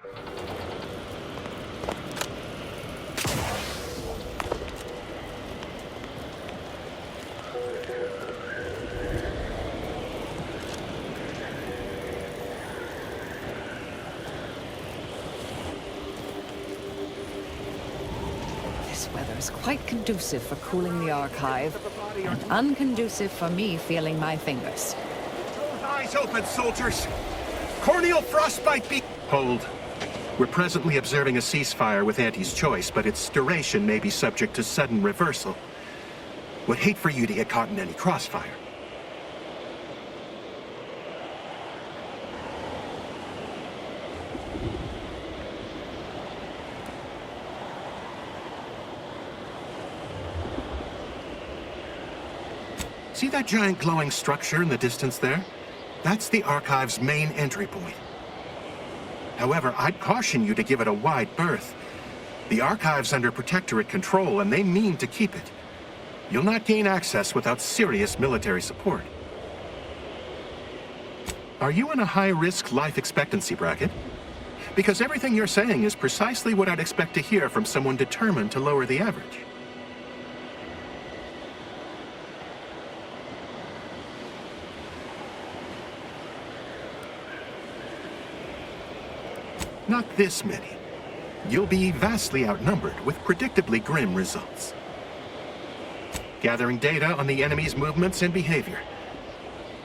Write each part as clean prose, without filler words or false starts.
This weather is quite conducive for cooling the archive, and unconducive for me feeling my fingers. Eyes open, soldiers! Corneal frostbite be— Hold. We're presently observing a ceasefire with Auntie's choice, but its duration may be subject to sudden reversal. Would hate for you to get caught in any crossfire. See that giant glowing structure in the distance there? That's the Archive's main entry point. However, I'd caution you to give it a wide berth. The Archive's under Protectorate control, and they mean to keep it. You'll not gain access without serious military support. Are you in a high-risk life expectancy bracket? Because everything you're saying is precisely what I'd expect to hear from someone determined to lower the average. Not this many. You'll be vastly outnumbered with predictably grim results. Gathering data on the enemy's movements and behavior.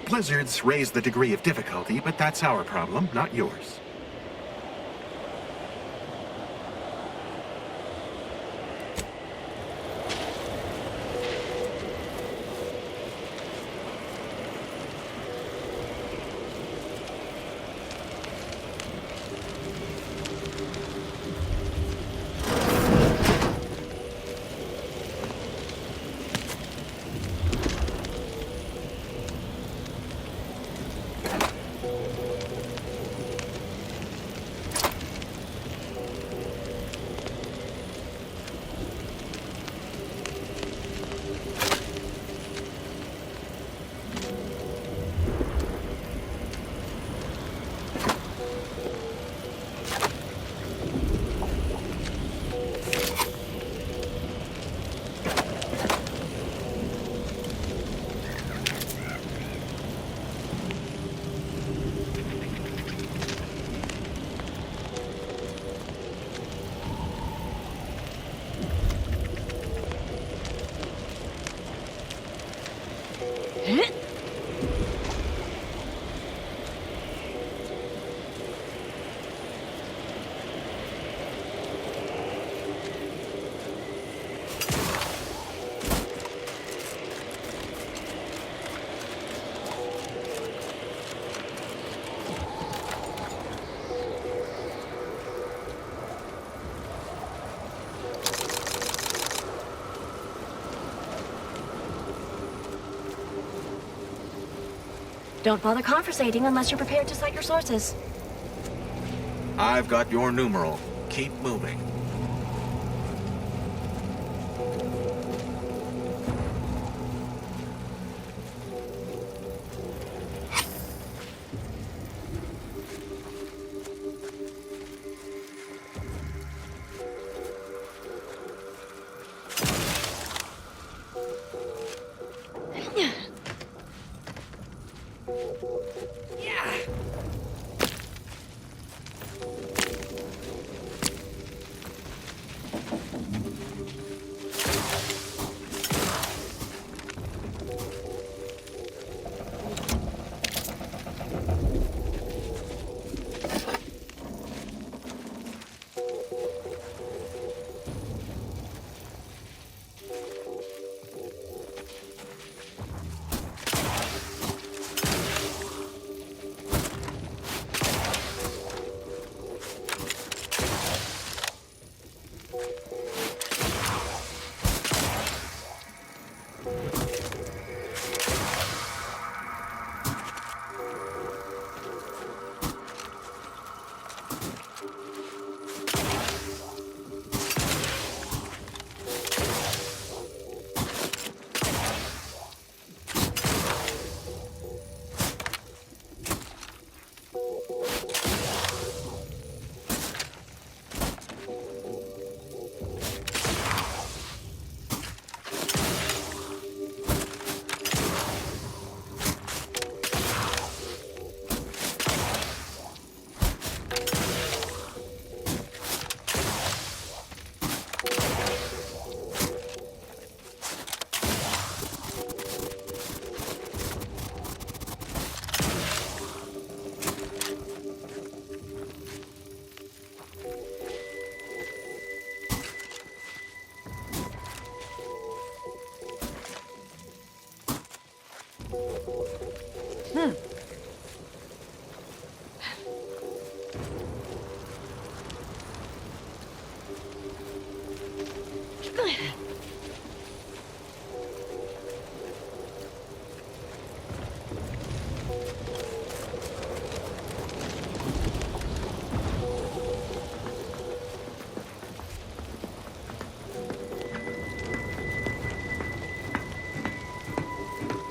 Blizzards raise the degree of difficulty, but that's our problem, not yours. Don't bother conversating unless you're prepared to cite your sources. I've got your numeral. Keep moving.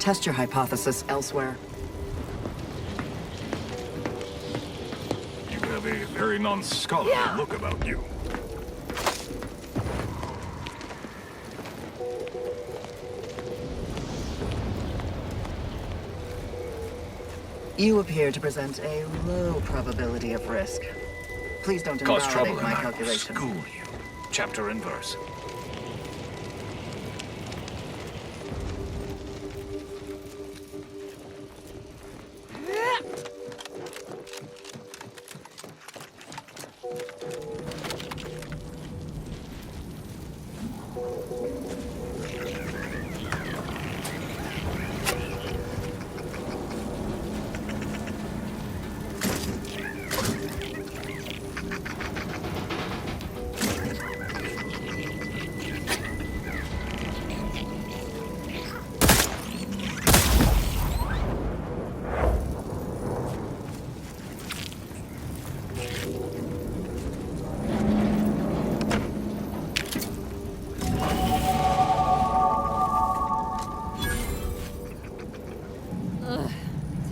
Test your hypothesis elsewhere. You have a very non-scholarly look about you. You appear to present a low probability of risk. Please don't Cause trouble invalidate and my I will calculation. school you. Chapter and verse.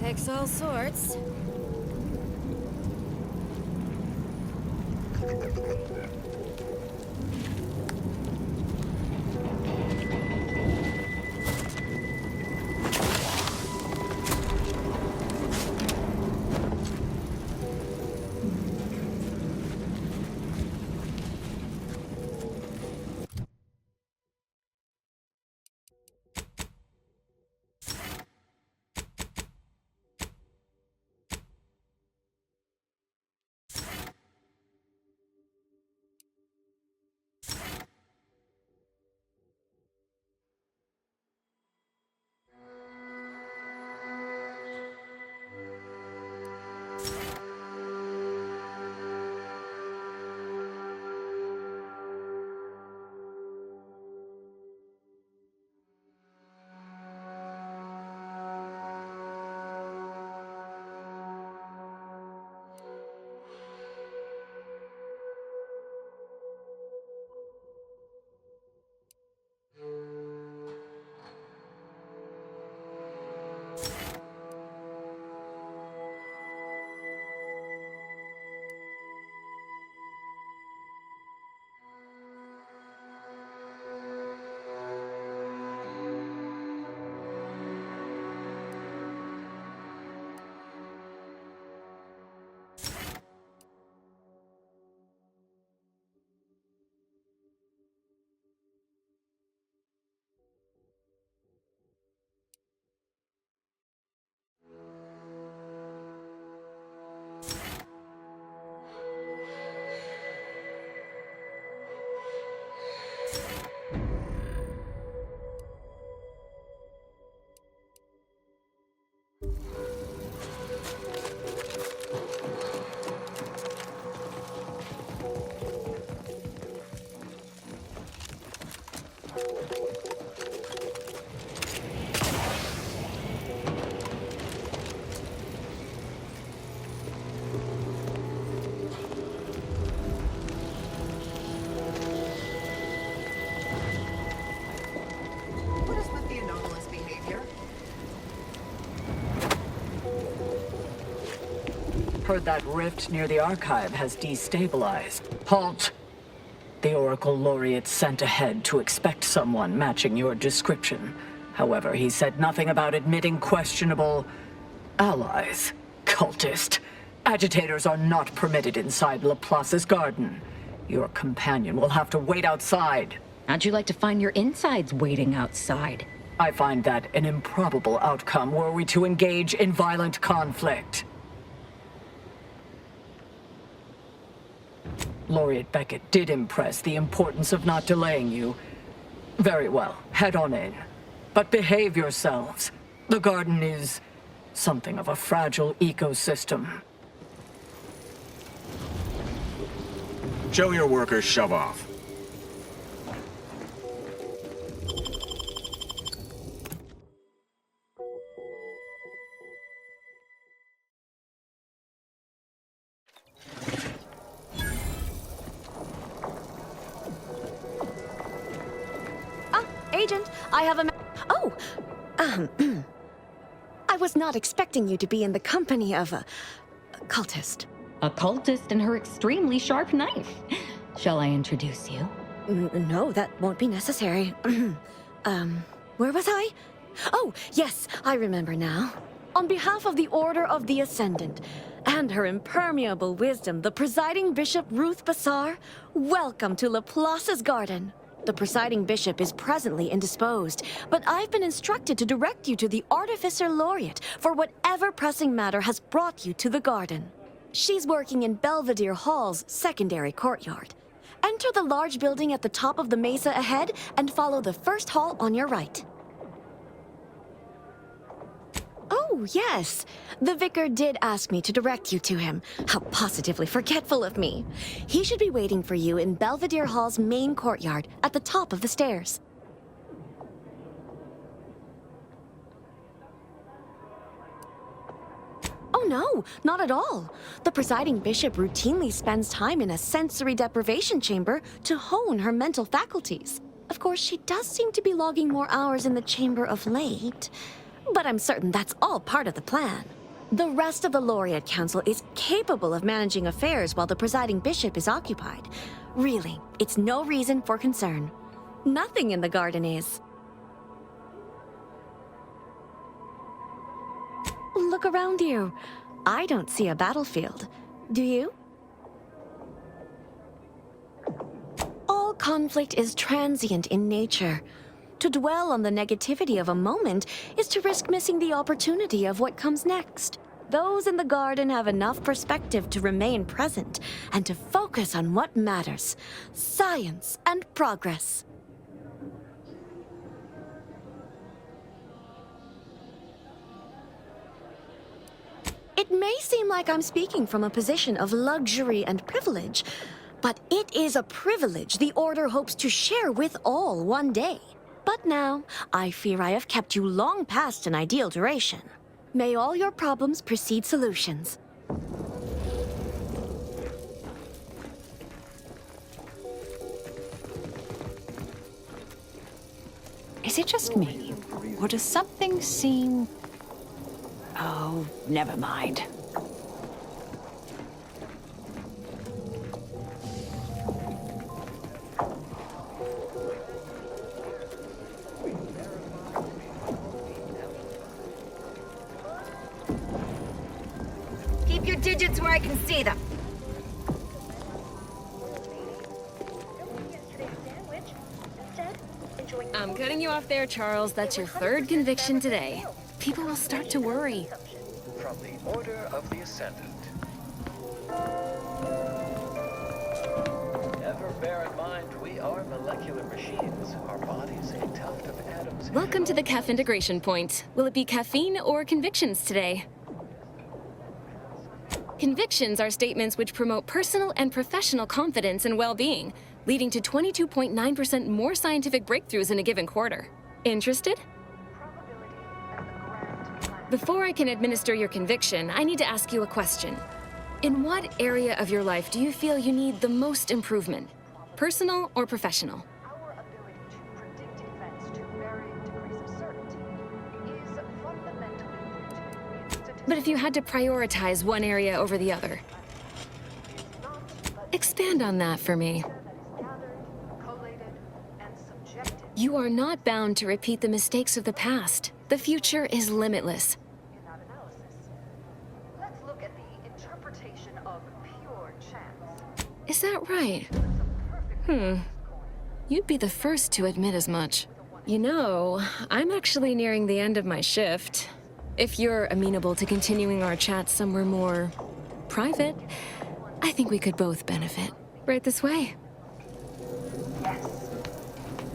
Takes all sorts. What is with the anomalous behavior? Heard that rift near the archive has destabilized. Halt! The Oracle Laureate sent ahead to expect someone matching your description. However, he said nothing about admitting questionable allies. Cultist. Agitators are not permitted inside Laplace's garden. Your companion will have to wait outside. How'd you like to find your insides waiting outside? I find that an improbable outcome were we to engage in violent conflict. Laureate Beckett did impress the importance of not delaying you. Very well, head on in. But behave yourselves. The garden is something of a fragile ecosystem. Show your workers shove off. Agent, I have a... Oh! I was not expecting you to be in the company of a cultist. A cultist and her extremely sharp knife. Shall I introduce you? No, that won't be necessary. Where was I? Oh, yes, I remember now. On behalf of the Order of the Ascendant and her impermeable wisdom, the presiding bishop Ruth Bassar, welcome to Laplace's garden. The presiding bishop is presently indisposed, but I've been instructed to direct you to the Artificer Laureate for whatever pressing matter has brought you to the garden. She's working in Belvedere Hall's secondary courtyard. Enter the large building at the top of the mesa ahead and follow the first hall on your right. Oh, yes. The vicar did ask me to direct you to him. How positively forgetful of me. He should be waiting for you in Belvedere Hall's main courtyard at the top of the stairs. Oh, no, not at all. The presiding bishop routinely spends time in a sensory deprivation chamber to hone her mental faculties. Of course, she does seem to be logging more hours in the chamber of late, but I'm certain that's all part of the plan. The rest of the Laureate Council is capable of managing affairs while the presiding bishop is occupied. Really, it's no reason for concern. Nothing in the garden is. Look around you. I don't see a battlefield. Do you? All conflict is transient in nature. To dwell on the negativity of a moment is to risk missing the opportunity of what comes next. Those in the garden have enough perspective to remain present and to focus on what matters: science and progress. It may seem like I'm speaking from a position of luxury and privilege, but it is a privilege the Order hopes to share with all one day. But now, I fear I have kept you long past an ideal duration. May all your problems precede solutions. Is it just me? Or does something seem... Oh, never mind. Keep your digits where I can see them. I'm cutting you off there, Charles. That's your third conviction today. People will start to worry. From the Order of the Ascendant. Ever bear in mind, we are molecular machines. Our bodies a tuft of atoms. Welcome to the CAF integration point. Will it be caffeine or convictions today? Convictions are statements which promote personal and professional confidence and well-being, leading to 22.9% more scientific breakthroughs in a given quarter. Interested? Before I can administer your conviction, I need to ask you a question. In what area of your life do you feel you need the most improvement? Personal or professional? Our ability to predict events to varying degrees of certainty is fundamentally rooted in statistics. But if you had to prioritize one area over the other, expand on that for me. You are not bound to repeat the mistakes of the past. The future is limitless. In that analysis, let's look at the interpretation of pure chance. Is that right? You'd be the first to admit as much. You know, I'm actually nearing the end of my shift. If you're amenable to continuing our chat somewhere more private, I think we could both benefit. Right this way. Yes.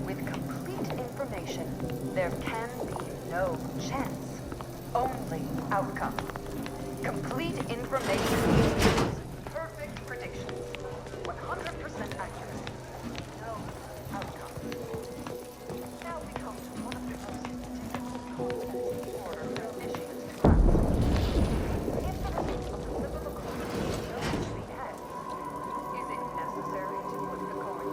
With complete information, there can be no chance. Only outcome. Complete information equals perfect predictions. 100% accuracy. No outcome. Now we come to one of the most difficult concepts the Order initiates to grasp. If the result of the flip of a coin shows the head, is it necessary to flip the coin?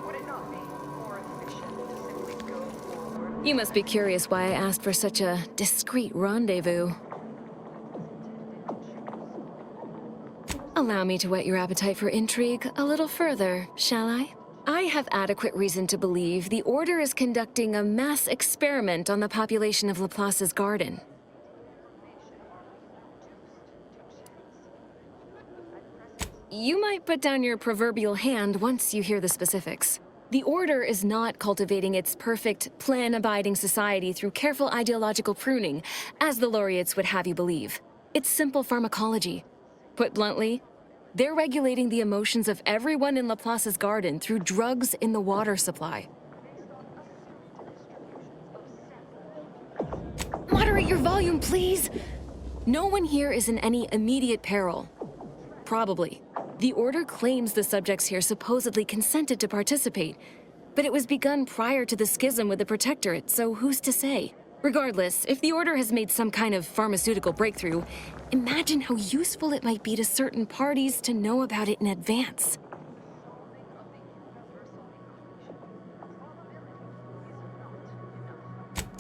Would it not be more efficient to simply go forward You must be curious why I asked for such a discreet rendezvous. Allow me to whet your appetite for intrigue a little further, shall I? I have adequate reason to believe the Order is conducting a mass experiment on the population of Laplace's garden. You might put down your proverbial hand once you hear the specifics. The Order is not cultivating its perfect, plan-abiding society through careful ideological pruning, as the laureates would have you believe. It's simple pharmacology. Put bluntly, they're regulating the emotions of everyone in Laplace's garden through drugs in the water supply. Moderate your volume, please! No one here is in any immediate peril. Probably. The Order claims the subjects here supposedly consented to participate, but it was begun prior to the schism with the Protectorate, so who's to say? Regardless, if the Order has made some kind of pharmaceutical breakthrough, imagine how useful it might be to certain parties to know about it in advance.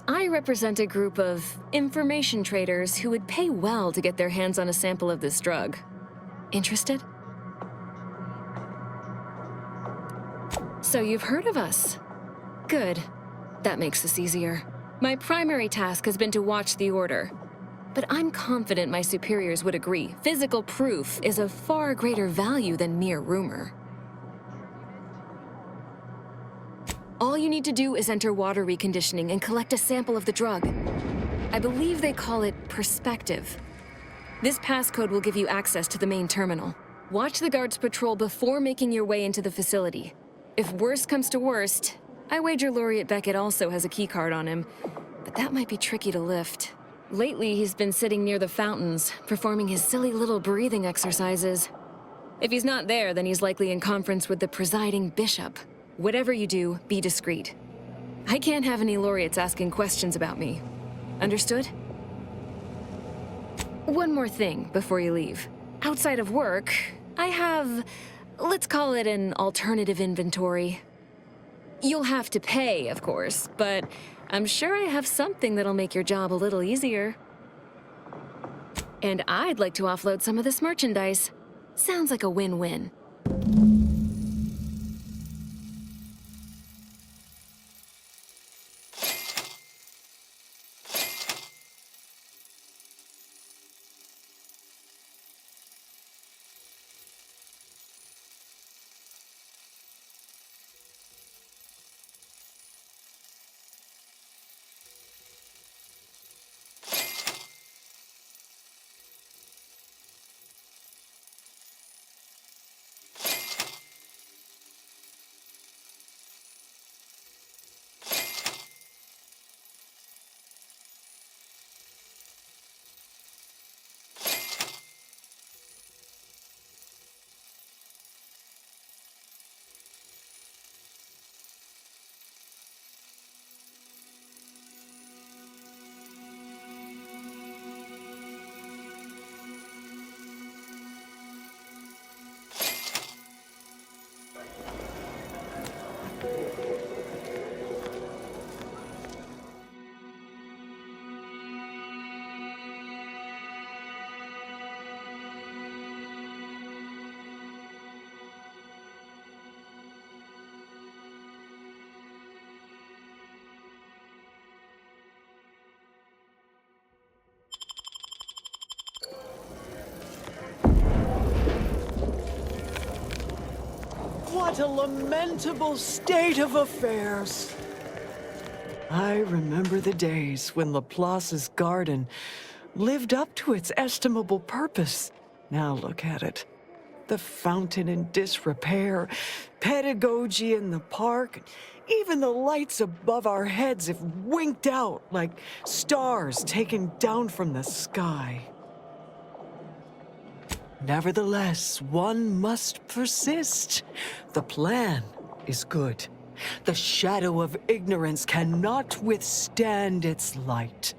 I represent a group of information traders who would pay well to get their hands on a sample of this drug. Interested? So you've heard of us. Good. That makes this easier. My primary task has been to watch the Order. But I'm confident my superiors would agree. Physical proof is of far greater value than mere rumor. All you need to do is enter water reconditioning and collect a sample of the drug. I believe they call it perspective. This passcode will give you access to the main terminal. Watch the guards patrol before making your way into the facility. If worst comes to worst, I wager Laureate Beckett also has a keycard on him, but that might be tricky to lift. Lately, he's been sitting near the fountains, performing his silly little breathing exercises. If he's not there, then he's likely in conference with the presiding bishop. Whatever you do, be discreet. I can't have any laureates asking questions about me. Understood? One more thing before you leave. Outside of work, I have, let's call it an alternative inventory. You'll have to pay, of course, but I'm sure I have something that'll make your job a little easier. And I'd like to offload some of this merchandise. Sounds like a win-win. What a lamentable state of affairs. I remember the days when Laplace's garden lived up to its estimable purpose. Now look at it. The fountain in disrepair, pedagogy in the park, even the lights above our heads have winked out like stars taken down from the sky. Nevertheless, one must persist. The plan is good. The shadow of ignorance cannot withstand its light.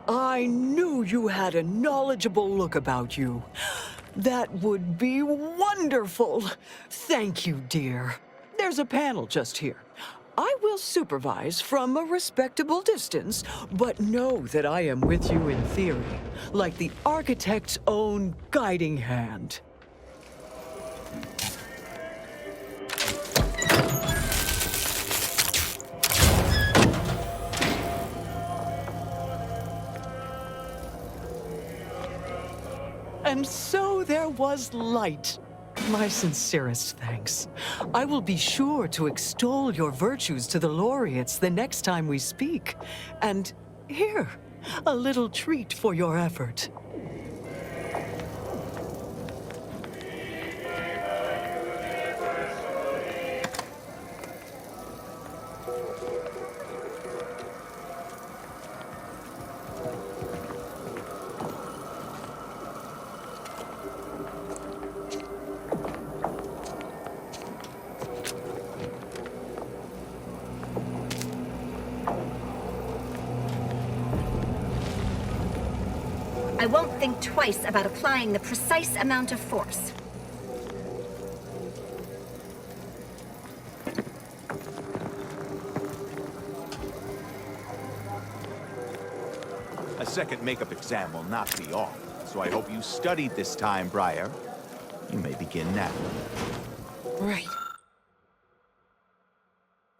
I knew you had a knowledgeable look about you. That would be wonderful. Thank you, dear. There's a panel just here. I will supervise from a respectable distance, but know that I am with you in theory, like the architect's own guiding hand. And so there was light. My sincerest thanks. I will be sure to extol your virtues to the laureates the next time we speak. And here, a little treat for your effort. I won't think twice about applying the precise amount of force. A second makeup exam will not be off, so I hope you studied this time, Briar. You may begin now. Right.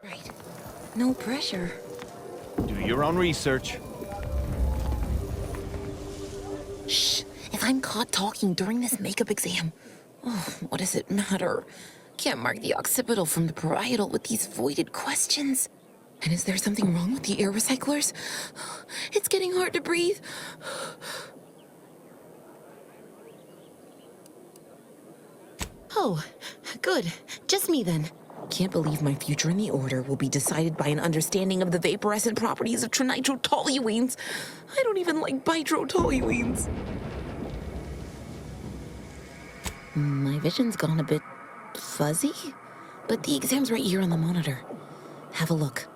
Right. No pressure. Do your own research. Shh. If I'm caught talking during this makeup exam, what does it matter? Can't mark the occipital from the parietal with these voided questions. And is there something wrong with the air recyclers? It's getting hard to breathe. Oh, good. Just me then. Can't believe my future in the Order will be decided by an understanding of the vaporescent properties of trinitrotoluenes. I don't even like bitrotoluenes. My vision's gone a bit fuzzy, but the exam's right here on the monitor. Have a look.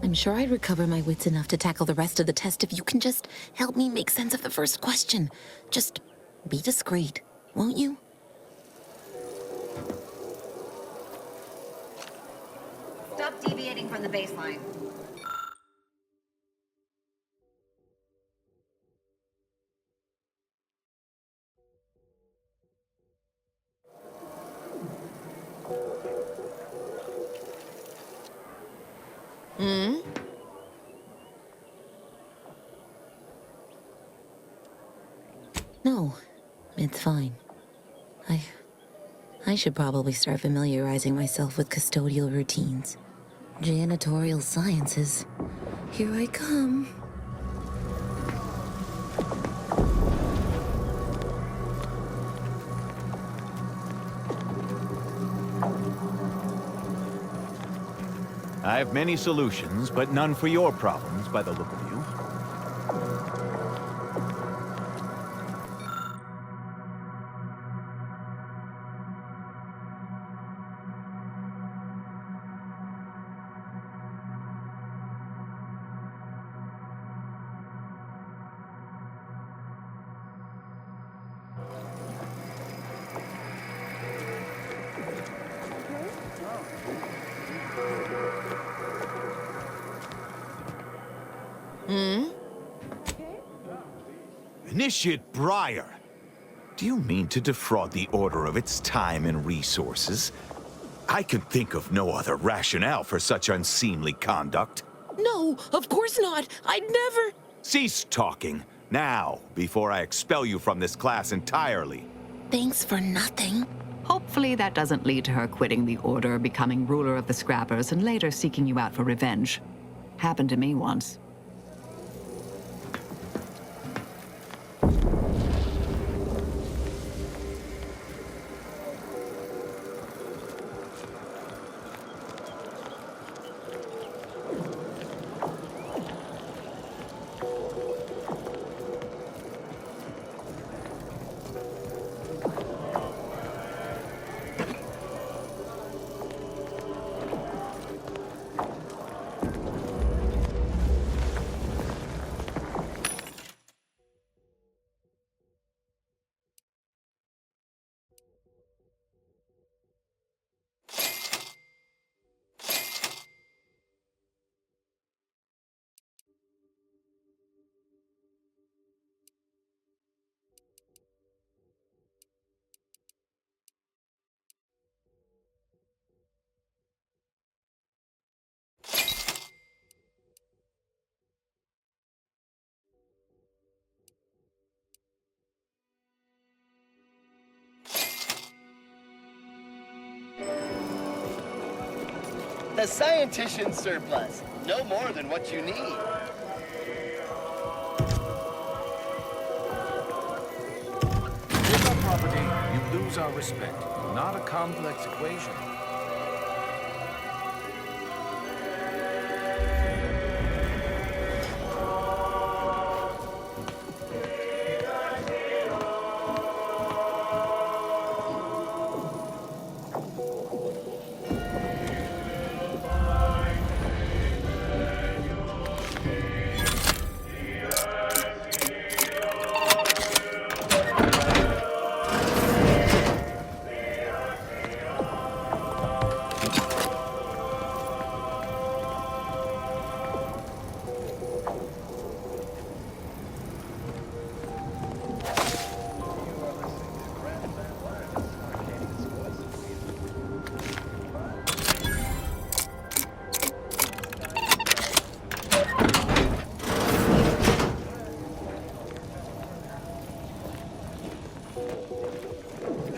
I'm sure I'd recover my wits enough to tackle the rest of the test if you can just help me make sense of the first question. Just be discreet, won't you? Stop deviating from the baseline. No, it's fine. I should probably start familiarizing myself with custodial routines. Janitorial sciences. Here I come. I have many solutions, but none for your problems by the look of you. Initiate Briar. Do you mean to defraud the Order of its time and resources? I could think of no other rationale for such unseemly conduct. No, of course not. I'd never... Cease talking, now, before I expel you from this class entirely. Thanks for nothing. Hopefully that doesn't lead to her quitting the Order, becoming ruler of the Scrappers, and later seeking you out for revenge. Happened to me once. The scientician surplus. No more than what you need. With our property, you lose our respect. Not a complex equation.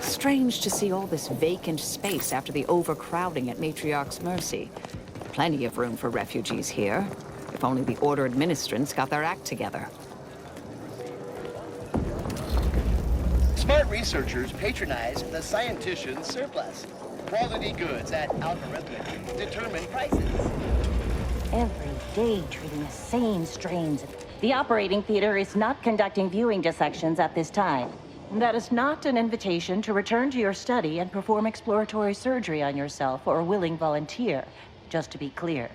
Strange to see all this vacant space after the overcrowding at Matriarch's Mercy. Plenty of room for refugees here. If only the Order administrants got their act together. Smart researchers patronize the scientician's surplus. Quality goods at algorithmically determined prices. Every day treating the same strains. The operating theater is not conducting viewing dissections at this time. That is not an invitation to return to your study and perform exploratory surgery on yourself or a willing volunteer, just to be clear.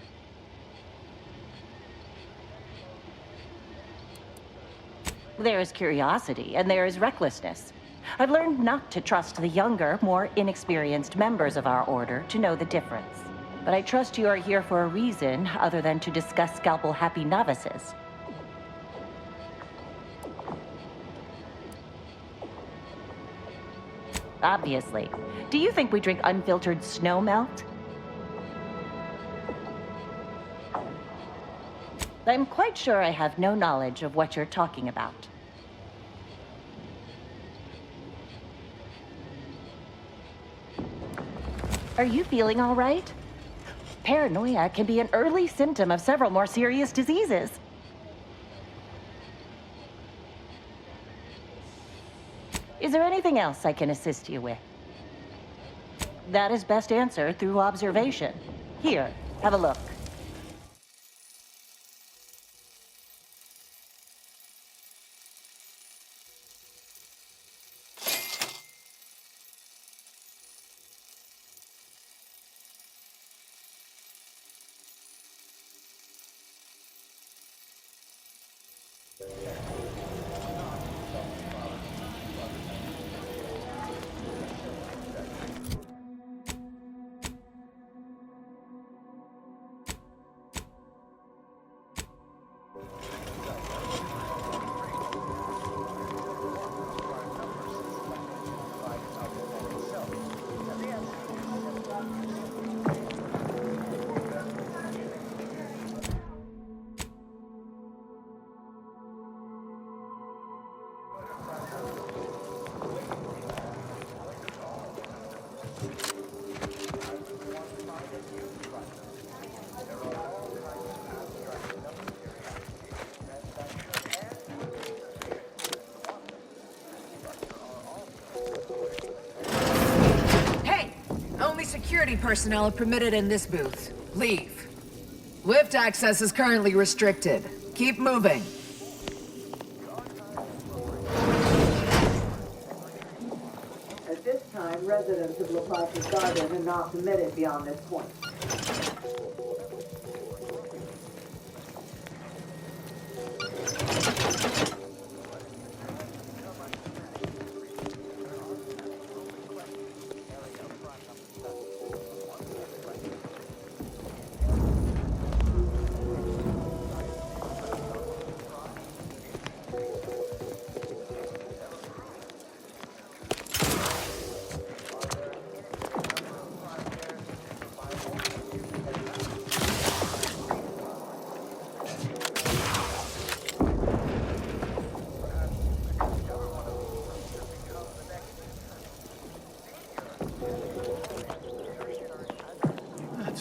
There is curiosity, and there is recklessness. I've learned not to trust the younger, more inexperienced members of our order to know the difference. But I trust you are here for a reason other than to discuss scalpel-happy novices. Obviously. Do you think we drink unfiltered snow melt? I'm quite sure I have no knowledge of what you're talking about. Are you feeling all right? Paranoia can be an early symptom of several more serious diseases. Is there anything else I can assist you with? That is best answered through observation. Here, have a look. Security personnel are permitted in this booth. Leave. Lift access is currently restricted. Keep moving. At this time, residents of La Plaza's Garden are not permitted beyond this point.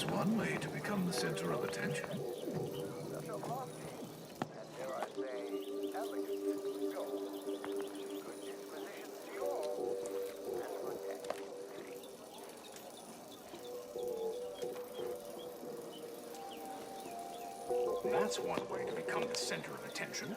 That's one way to become the center of attention. That's one way to become the center of attention.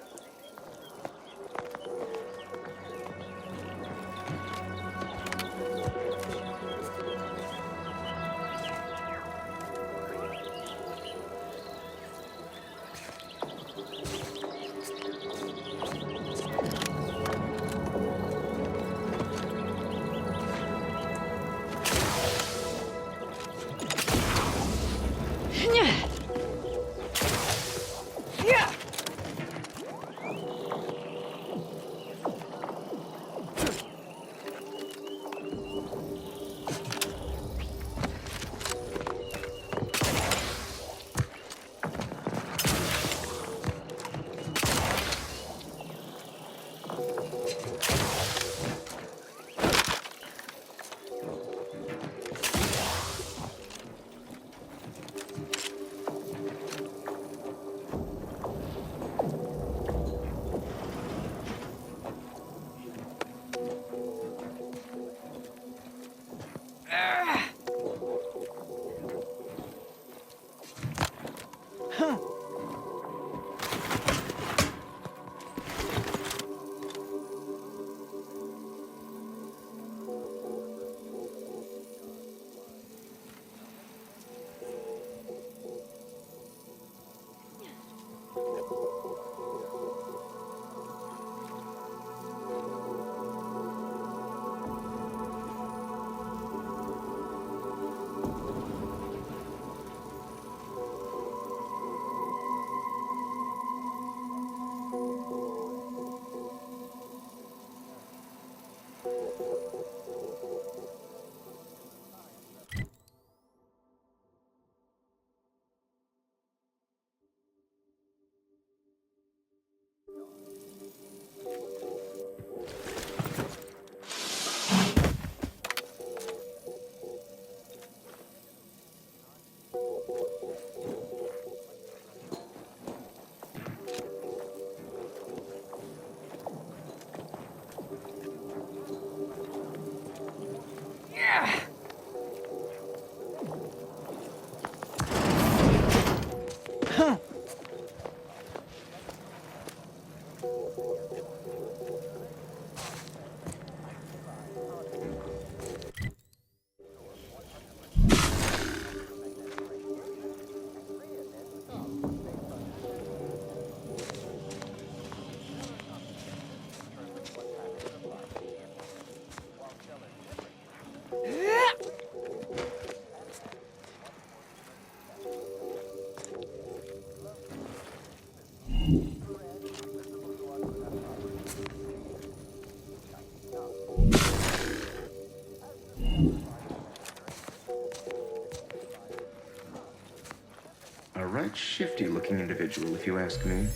A right shifty-looking individual, if you ask me.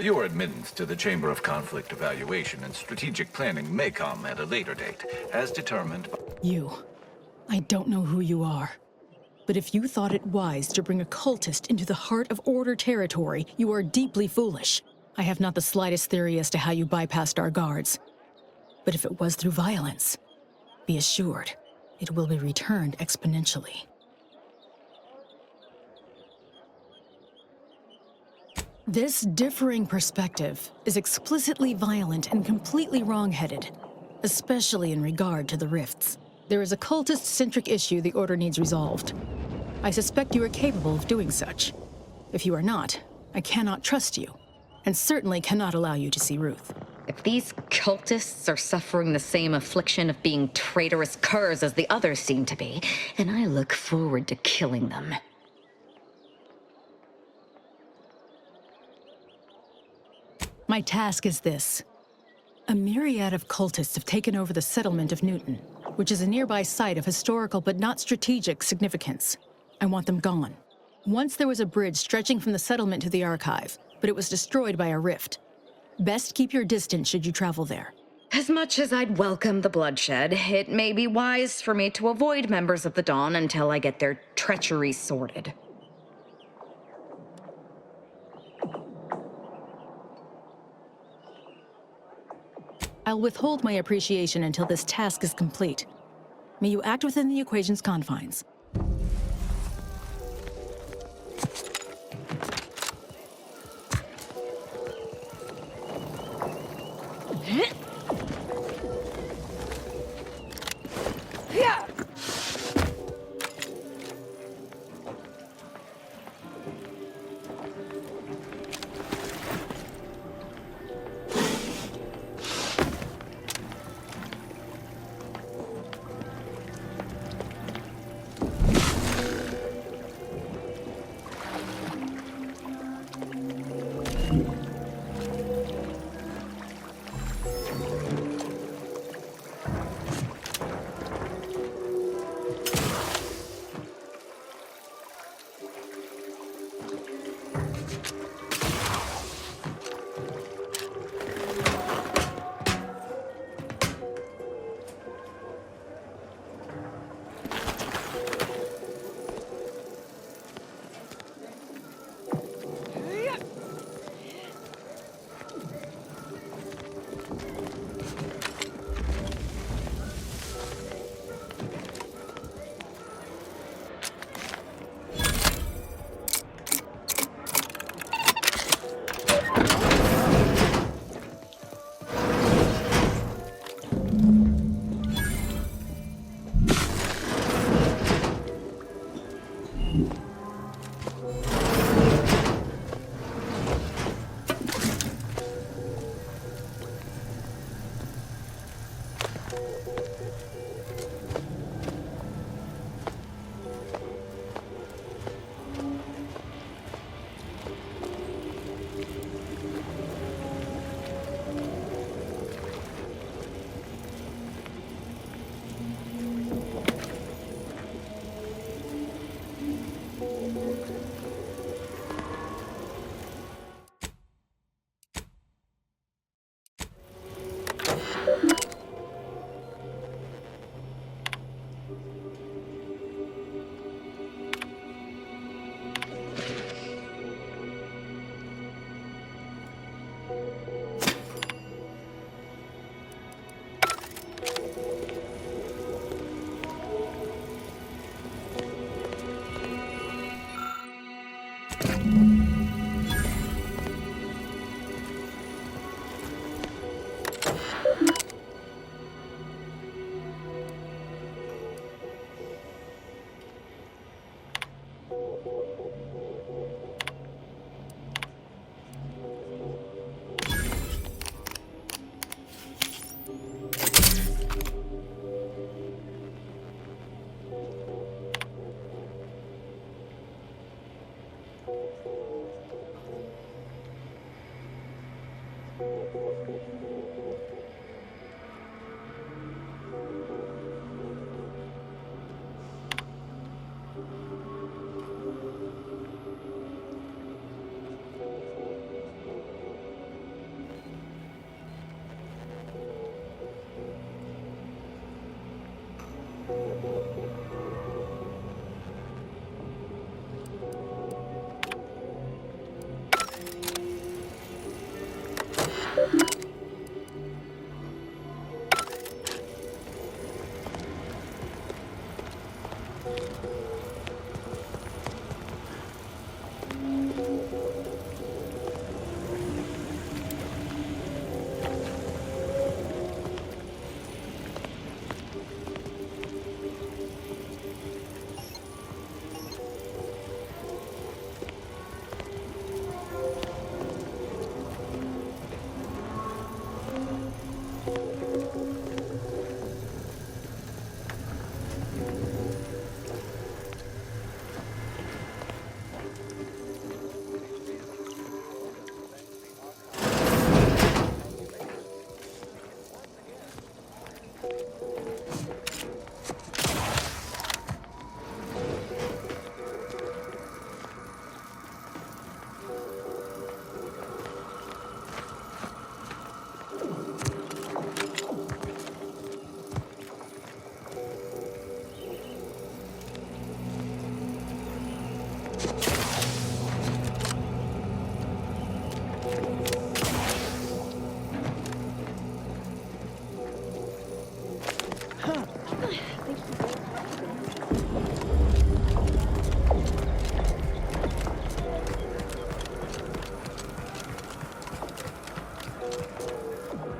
Your admittance to the Chamber of Conflict Evaluation and Strategic Planning may come at a later date, as determined by... You. I don't know who you are. But if you thought it wise to bring a cultist into the heart of Order territory, you are deeply foolish. I have not the slightest theory as to how you bypassed our guards. But if it was through violence, be assured, it will be returned exponentially. This differing perspective is explicitly violent and completely wrong-headed, especially in regard to the rifts. There is a cultist-centric issue the Order needs resolved. I suspect you are capable of doing such. If you are not, I cannot trust you, and certainly cannot allow you to see Ruth. If these cultists are suffering the same affliction of being traitorous curs as the others seem to be, then I look forward to killing them. My task is this. A myriad of cultists have taken over the settlement of Newton, which is a nearby site of historical but not strategic significance. I want them gone. Once there was a bridge stretching from the settlement to the archive, but it was destroyed by a rift. Best keep your distance should you travel there. As much as I'd welcome the bloodshed, it may be wise for me to avoid members of the Dawn until I get their treachery sorted. I'll withhold my appreciation until this task is complete. May you act within the equation's confines.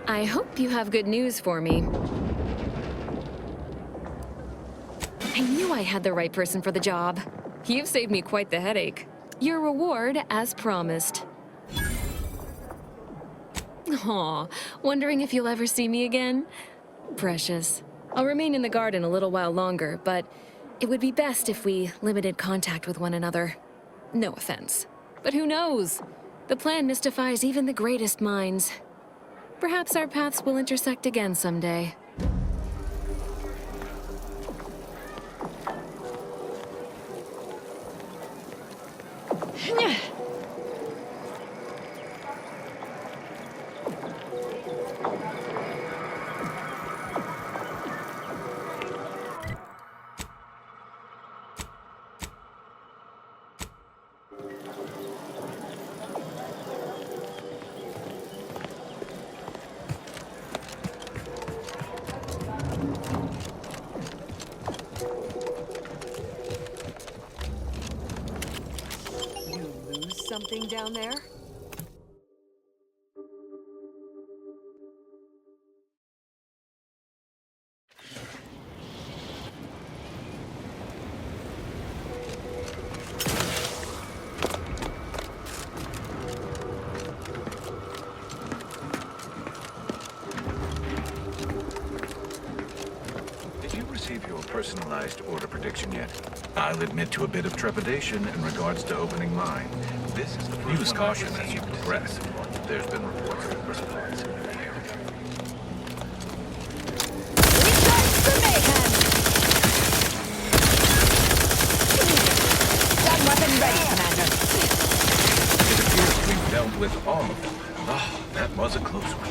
I hope you have good news for me. I knew I had the right person for the job. You've saved me quite the headache. Your reward, as promised. Aw, wondering if you'll ever see me again? Precious. I'll remain in the garden a little while longer, but it would be best if we limited contact with one another. No offense. But who knows? The plan mystifies even the greatest minds. Perhaps our paths will intersect again someday. Something down there? Did you receive your personalized order prediction yet? I'll admit to a bit of trepidation in regards to opening mine. This is the use caution as you progress. There's been reports of oversupplies in the area. Gun weapon ready, Commander. It appears we've dealt with all of them. Oh, that was a close one.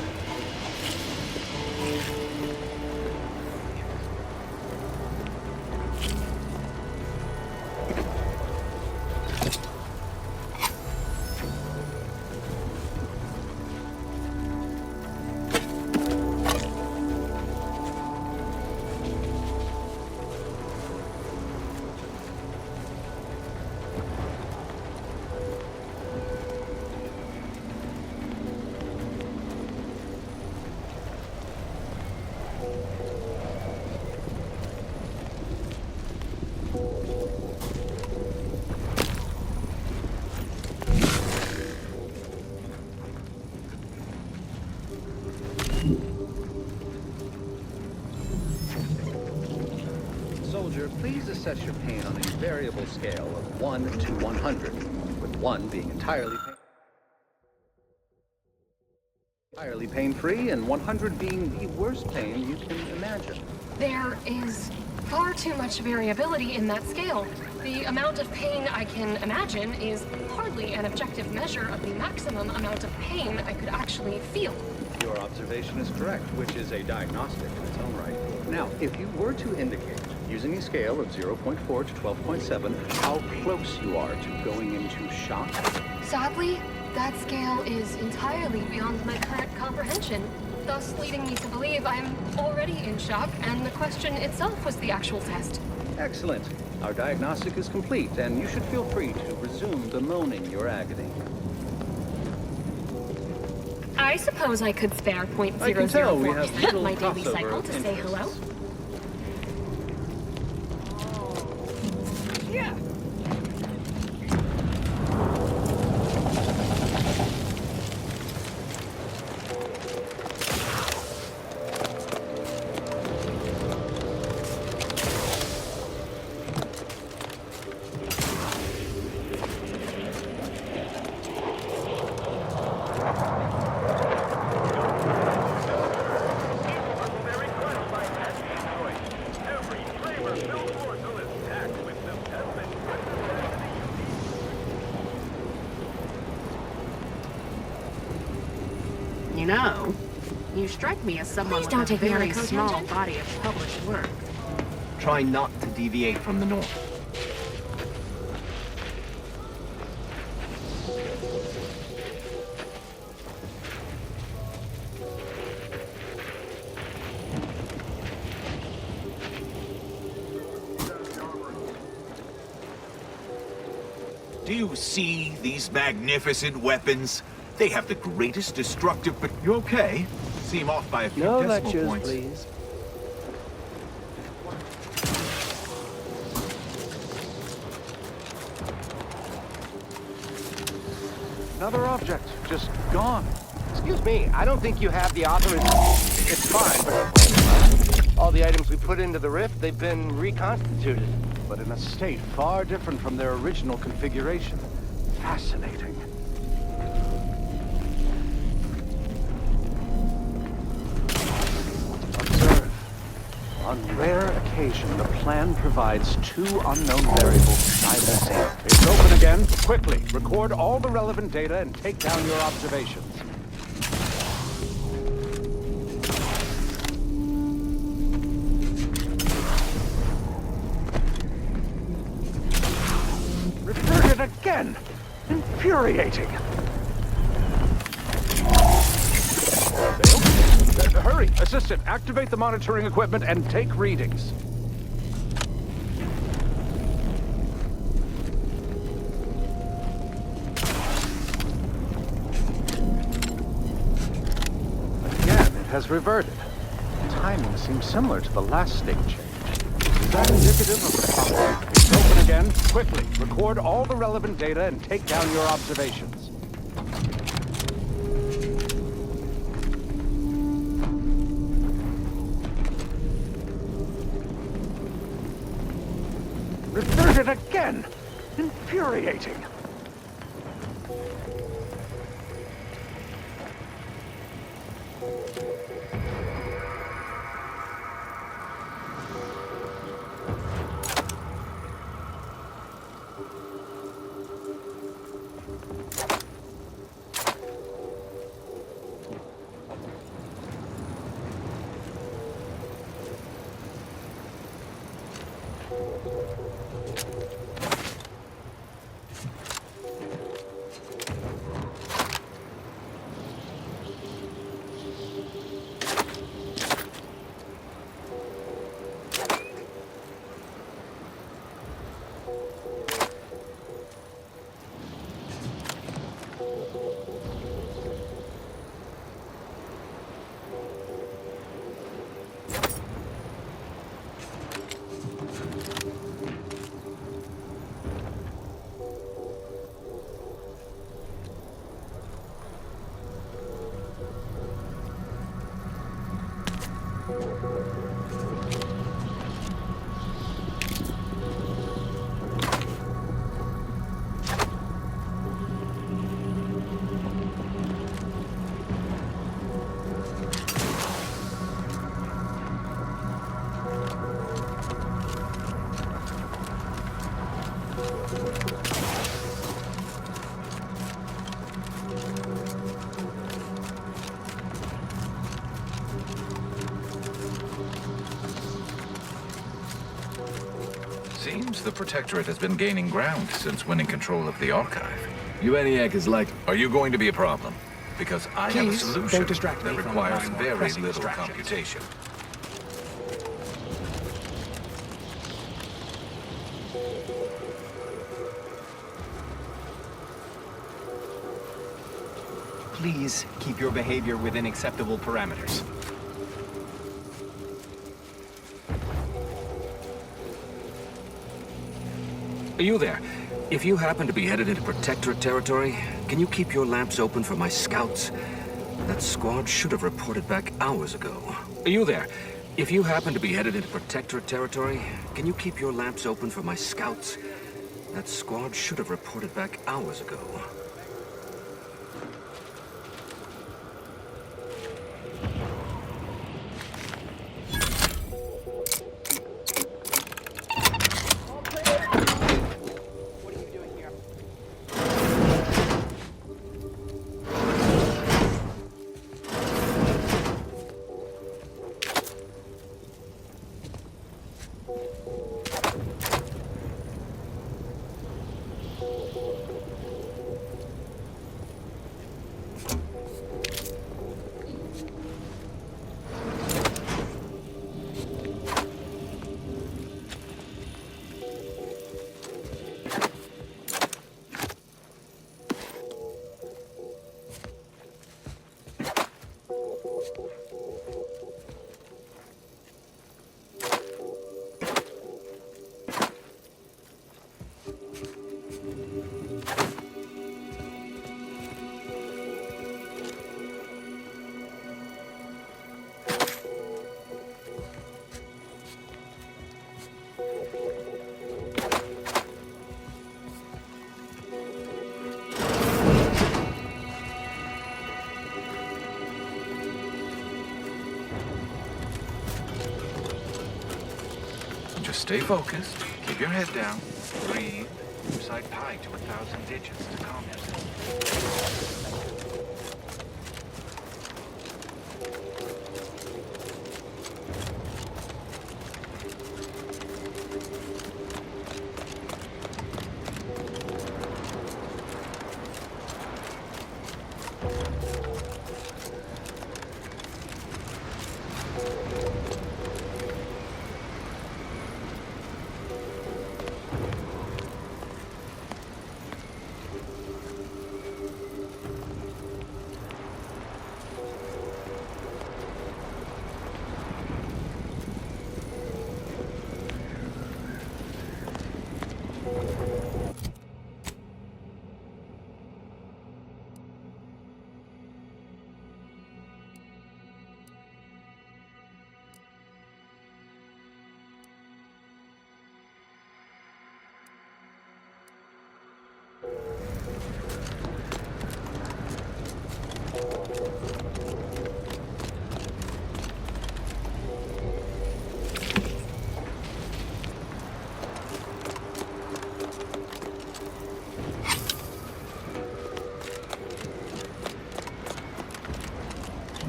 Soldier, please assess your pain on a variable scale of 1 to 100, with 1 being entirely pain-free and 100 being the worst pain you can imagine. There is far too much variability in that scale. The amount of pain I can imagine is hardly an objective measure of the maximum amount of pain I could actually feel. Your observation is correct, which is a diagnostic in its own right. Now, if you were to indicate, using a scale of 0.4 to 12.7, how close you are to going into shock. Sadly, that scale is entirely beyond my current comprehension, thus leading me to believe I'm already in shock, and the question itself was the actual test. Excellent. Our diagnostic is complete, and you should feel free to resume bemoaning your agony. I suppose I could spare I can tell we have 0.004% little of my daily crossover cycle of to say hello. interests. Yeah. You know, you strike me as someone Please with don't a take me on a very small co-tangent. body of published work. Try not to deviate from the norm. Do you see these magnificent weapons? They have the greatest destructive, but you okay? Seem off by a few No decimal lectures, points. please. Another object, just gone. Excuse me, I don't think you have the authorization. It's fine, but all the items we put into the rift, they've been reconstituted. But in a state far different from their original configuration. Fascinating. Observe. On rare occasion, the plan provides two unknown variables simultaneously. It's open again. Quickly, record all the relevant data and take down your observations. Reverted again! Infuriating! Hurry! Assistant, activate the monitoring equipment and take readings. Again, it has reverted. Timing seems similar to the last state change. Is that indicative of the problem? It's open again. Quickly, record all the relevant data and take down your observations. Reverted again! Infuriating! Seems the Protectorate has been gaining ground since winning control of the archive. ENIAC is like... Are you going to be a problem? Because I have a Please, solution don't distract that me from requires my more very pressing little distractions. computation. Please keep your behavior within acceptable parameters. Are you there? If you happen to be headed into Protectorate territory, can you keep your lamps open for my scouts? That squad should have reported back hours ago. Are you there? If you happen to be headed into Protectorate territory, can you keep your lamps open for my scouts? That squad should have reported back hours ago. Just stay focused, keep your head down, breathe, recite pi to 1,000 digits to calm yourself.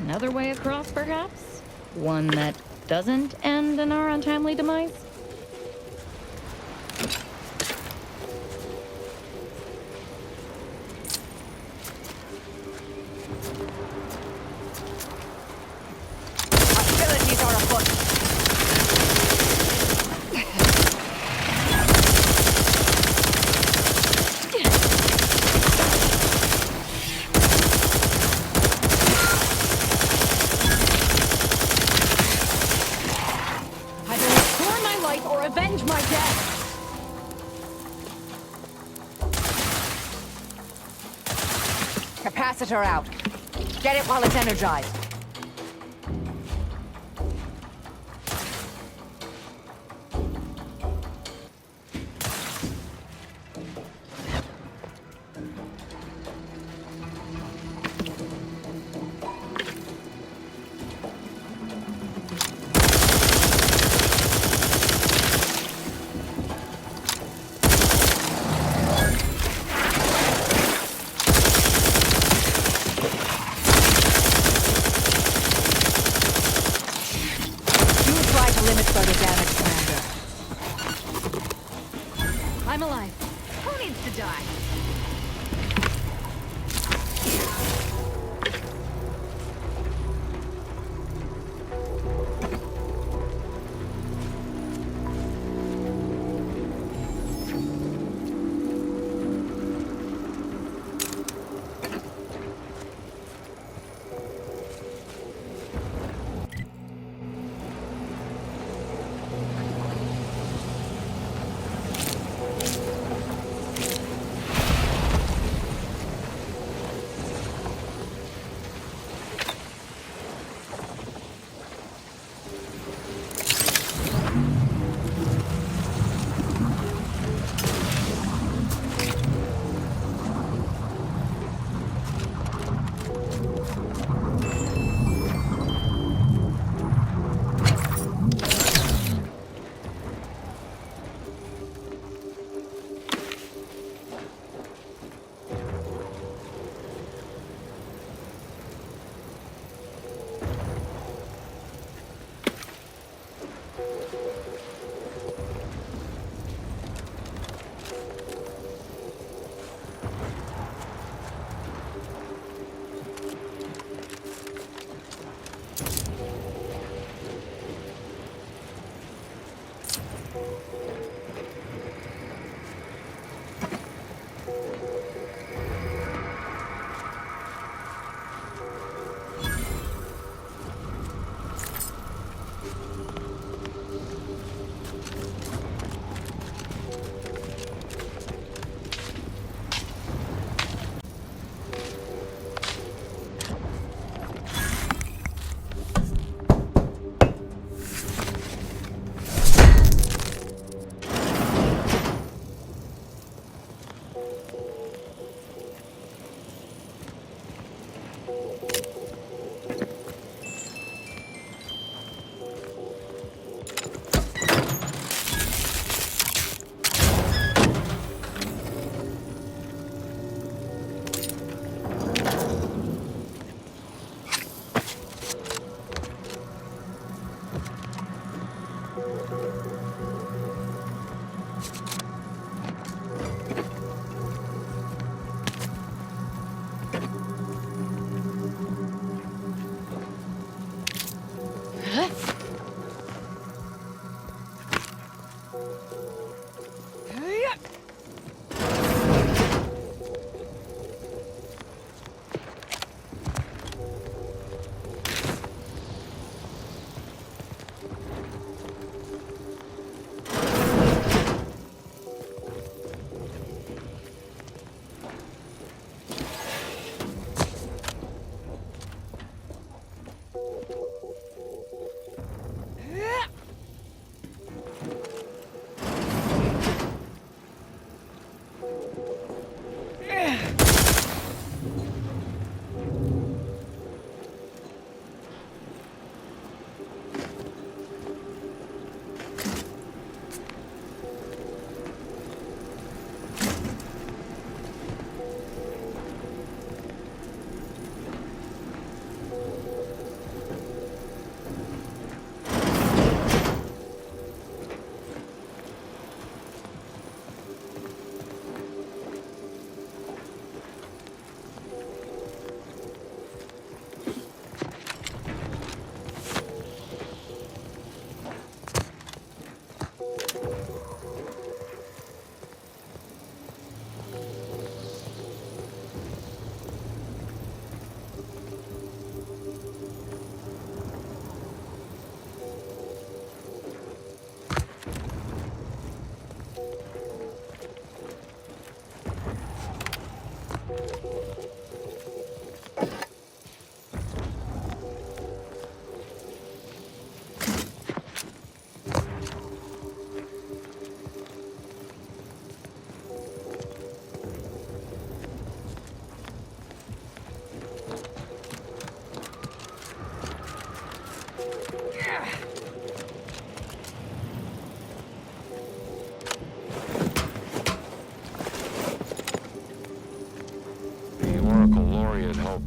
Another way across, perhaps? One that doesn't end in our untimely demise? Hostilities are afoot. Or avenge my death! Capacitor out. Get it while it's energized. I'm alive. Who needs to die?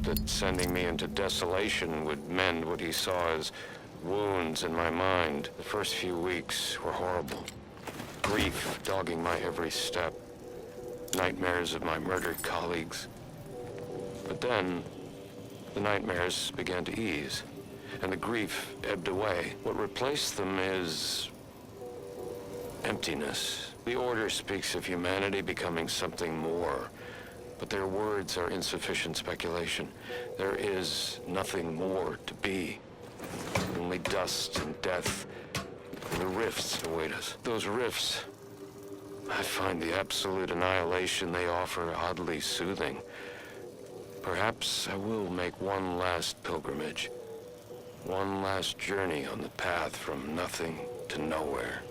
that sending me into desolation would mend what he saw as wounds in my mind. The first few weeks were horrible. Grief dogging my every step. Nightmares of my murdered colleagues. But then, the nightmares began to ease, and the grief ebbed away. What replaced them is emptiness. The Order speaks of humanity becoming something more, but their words are insufficient speculation. There is nothing more to be. Only dust and death, and the rifts await us. Those rifts, I find the absolute annihilation they offer oddly soothing. Perhaps I will make one last pilgrimage. One last journey on the path from nothing to nowhere.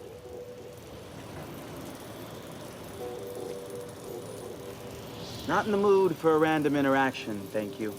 Not in the mood for a random interaction, thank you.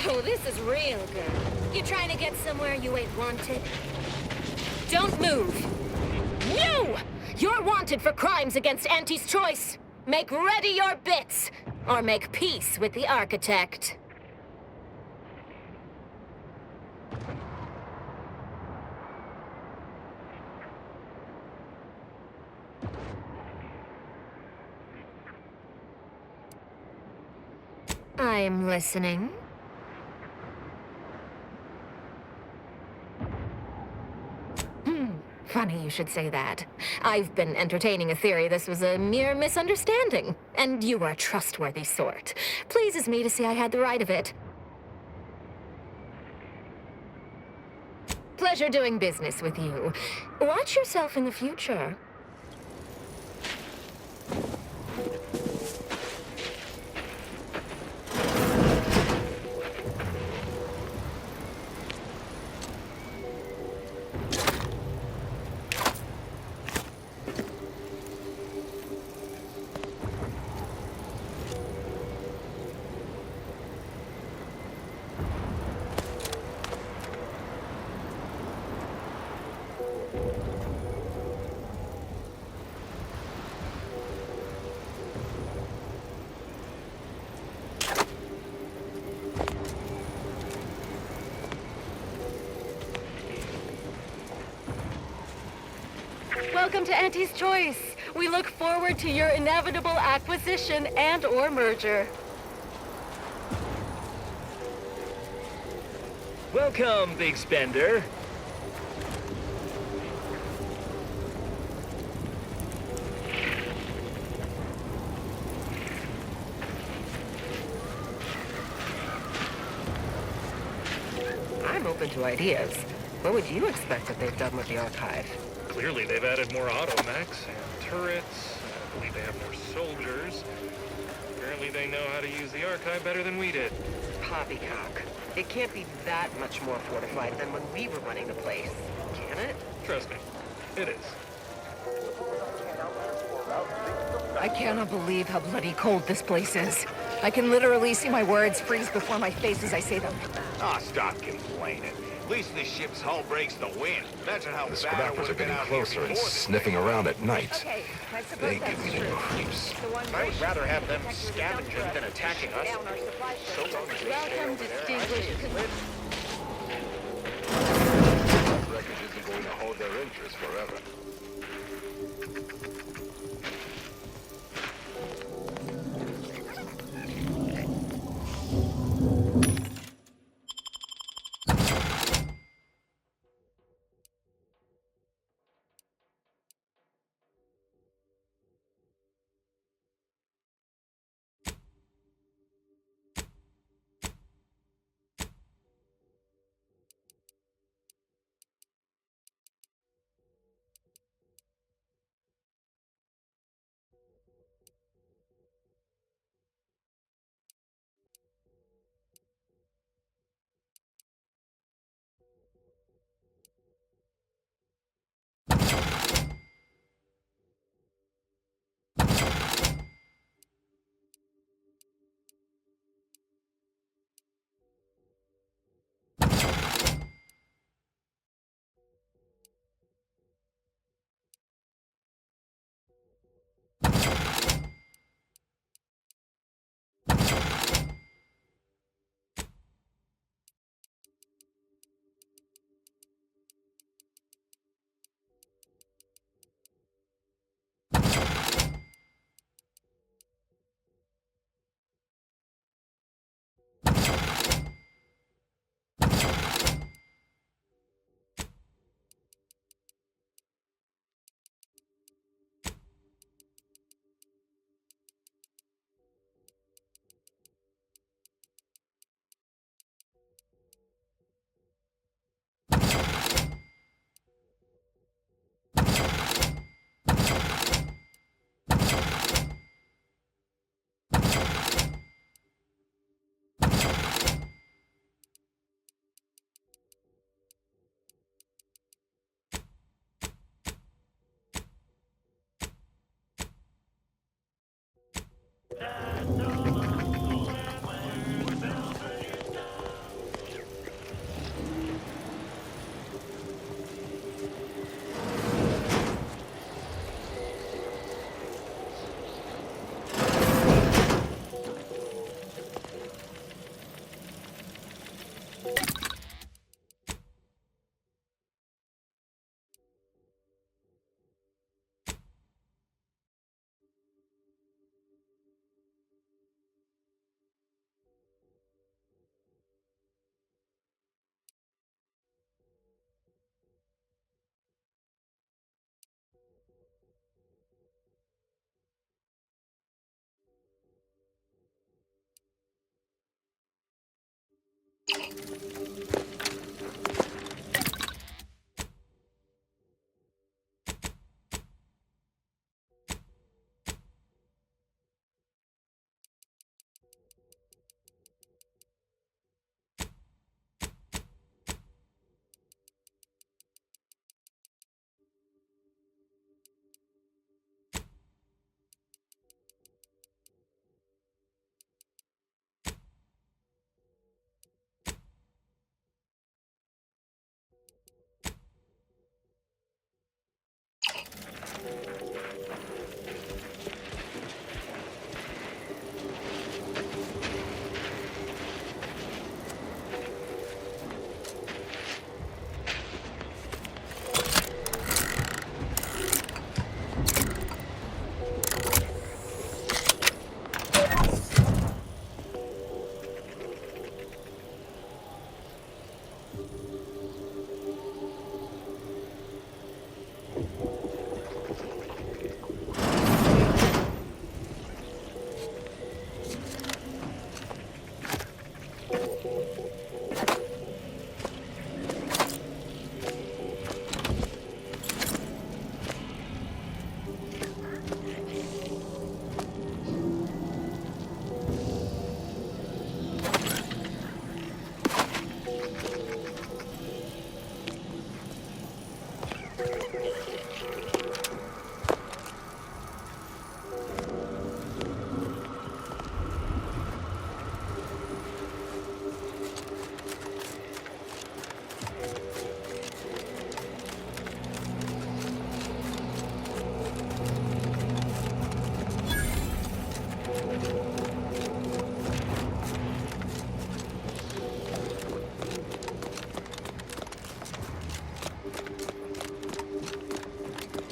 Oh, this is real good. You trying to get somewhere you ain't wanted? Don't move! No! You're wanted for crimes against Auntie's choice! Make ready your bits, or make peace with the architect. I'm listening. Funny you should say that. I've been entertaining a theory this was a mere misunderstanding, and you are a trustworthy sort. Pleases me to see I had the right of it. Pleasure doing business with you. Watch yourself in the future. Welcome to Auntie's Choice. We look forward to your inevitable acquisition and/or merger. Welcome, big spender. I'm open to ideas. What would you expect that they've done with the archive? Clearly, they've added more automechs and turrets. I believe they have more soldiers. Apparently, they know how to use the archive better than we did. Poppycock. It can't be that much more fortified than when we were running the place, can it? Trust me, it is. I cannot believe how bloody cold this place is. I can literally see my words freeze before my face as I say them. Ah, stop complaining. At least the ship's hull breaks the wind. Imagine how The bad it Squappers would are have been getting out here closer and before. sniffing around at night. Okay, I suppose They that's give me true. the creeps. I would rather have them scavenging than attacking us. So long as they stay over there, I think it's That wreckage isn't going to hold their interest forever.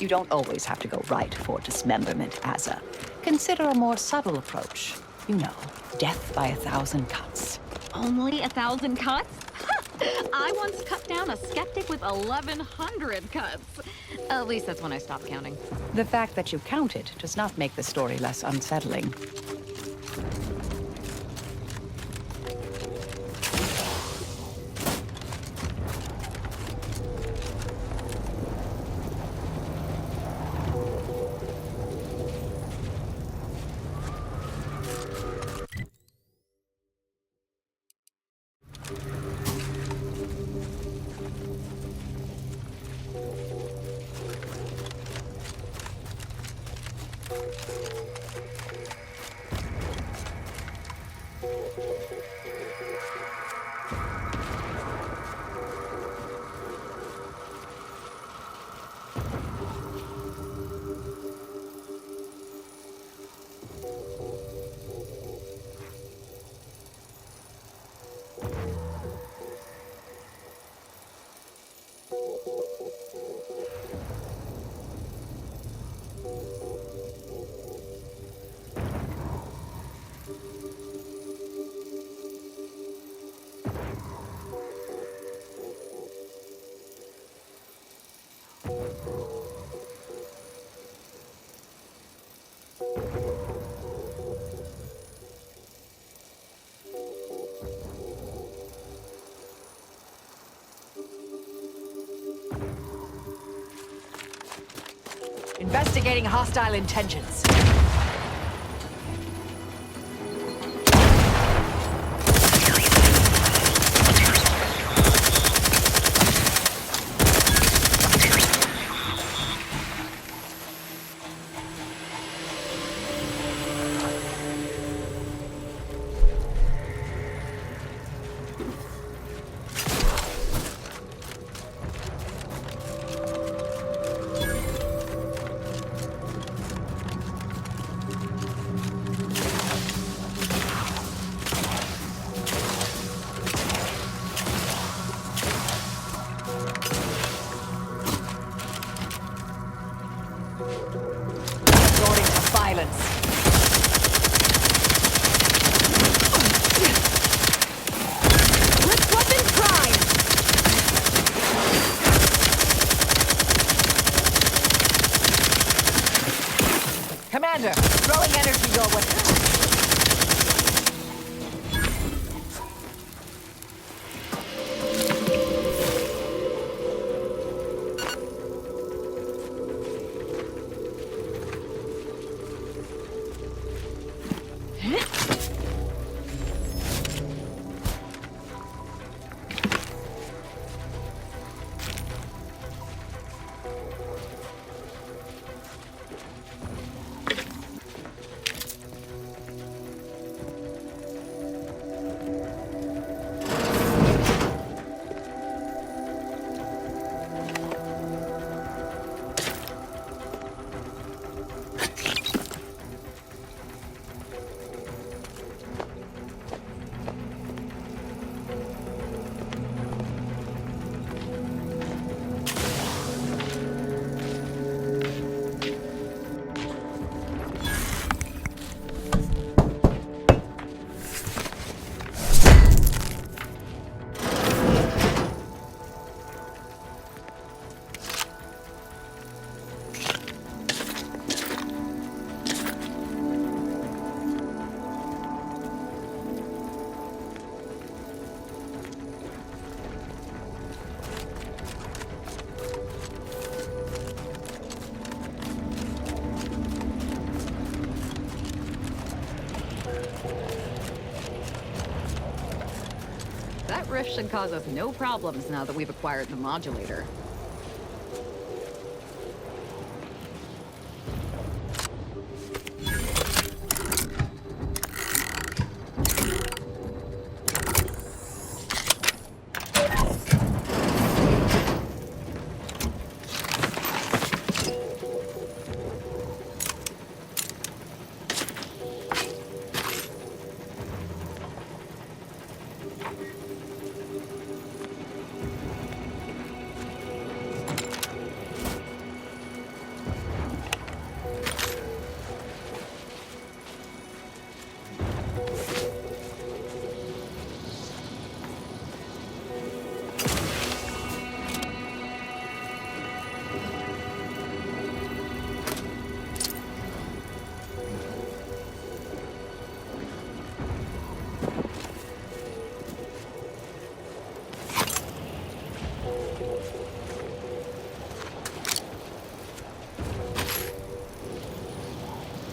You don't always have to go right for dismemberment, Azza. Consider a more subtle approach. You know, death by 1,000 cuts. Only 1,000 cuts? I once cut down a skeptic with 1,100 cuts. At least that's when I stopped counting. The fact that you counted does not make the story less unsettling. Investigating hostile intentions. Commander, throwing energy your way. rift should cause us no problems now that we've acquired the modulator.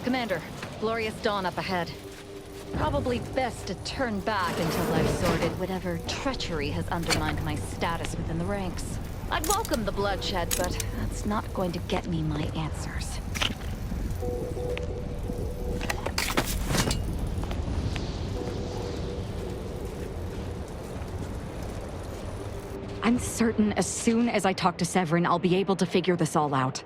Commander, glorious dawn up ahead. Probably best to turn back until I've sorted whatever treachery has undermined my status within the ranks. I'd welcome the bloodshed, but that's not going to get me my answers. I'm certain as soon as I talk to Severin, I'll be able to figure this all out.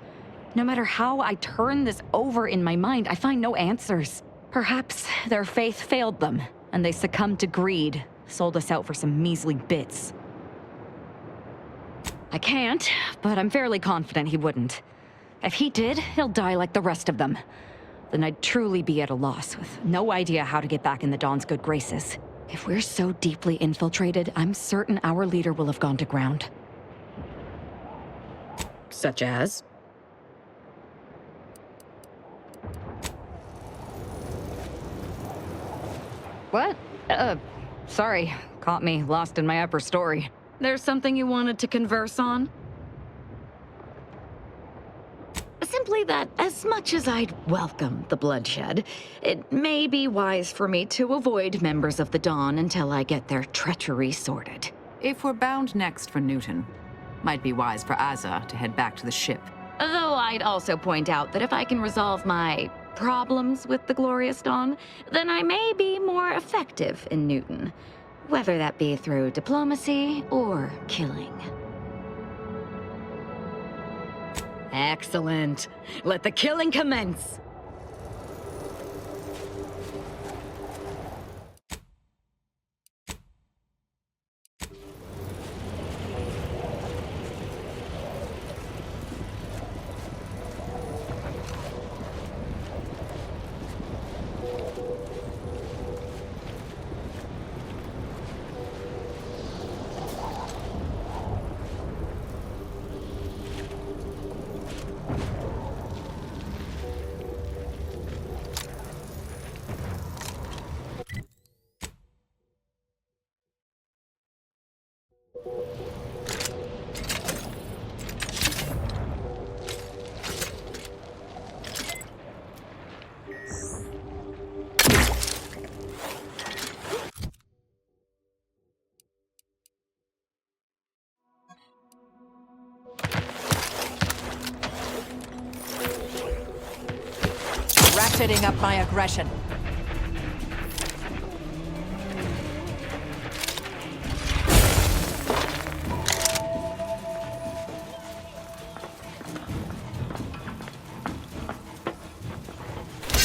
No matter how I turn this over in my mind, I find no answers. Perhaps their faith failed them, and they succumbed to greed, sold us out for some measly bits. I can't, but I'm fairly confident he wouldn't. If he did, he'll die like the rest of them. Then I'd truly be at a loss, with no idea how to get back in the Dawn's good graces. If we're so deeply infiltrated, I'm certain our leader will have gone to ground. Such as? What? Sorry. Caught me lost in my upper story. There's something you wanted to converse on? Simply that, as much as I'd welcome the bloodshed, it may be wise for me to avoid members of the Dawn until I get their treachery sorted. If we're bound next for Newton, might be wise for Azza to head back to the ship. Though I'd also point out that if I can resolve my problems with the Glorious Dawn, then I may be more effective in Newton, whether that be through diplomacy or killing. Excellent. Let the killing commence. Ratcheting up my aggression.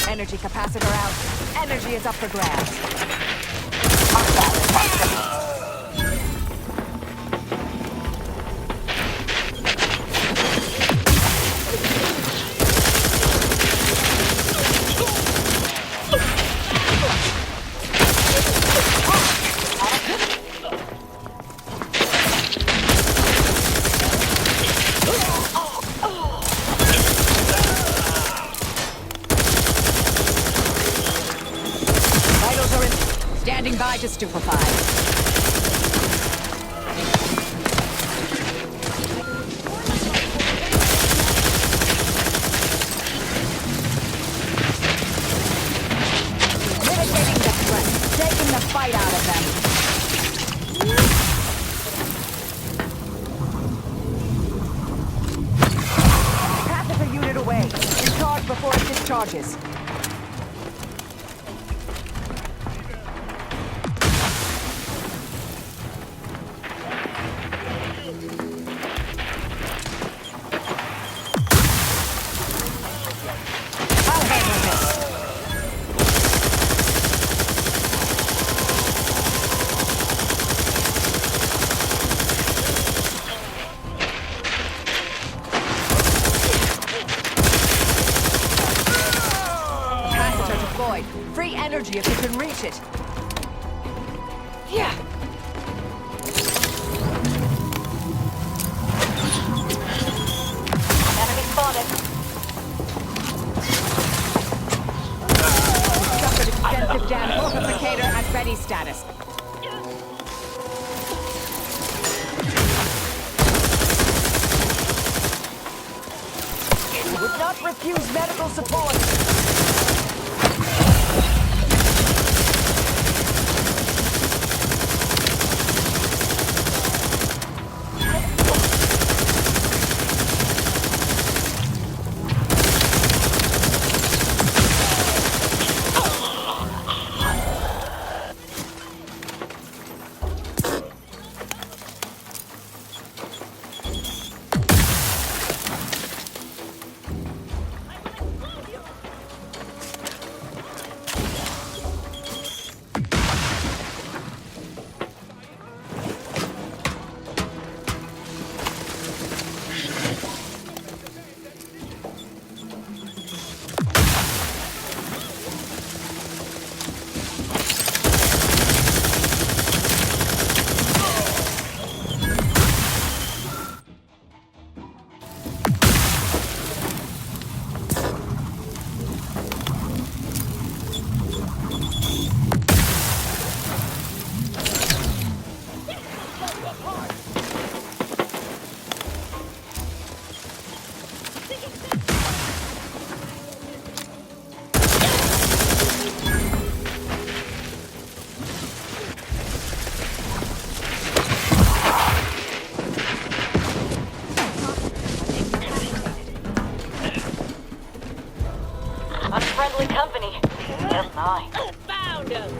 Energy capacitor out. Energy is up for grabs. Standing by to stupefy. Mitigating the threat, taking the fight out of them. deployed. Free energy if you can reach it. Yeah. Enemy spotted. Suffered extensive damage. Torpificator at ready status. Would not refuse medical support. Unfriendly company. Just mine. Found him!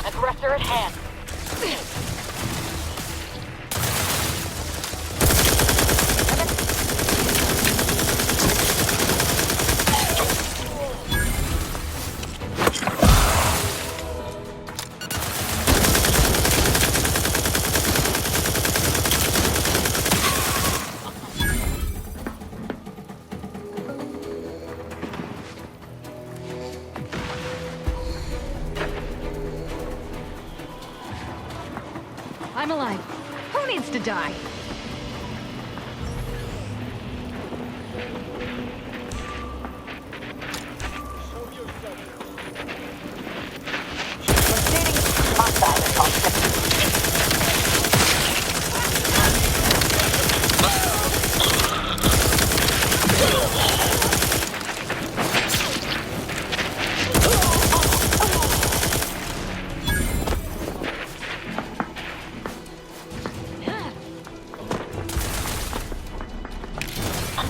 Aggressor at hand. I'm alive. Who needs to die?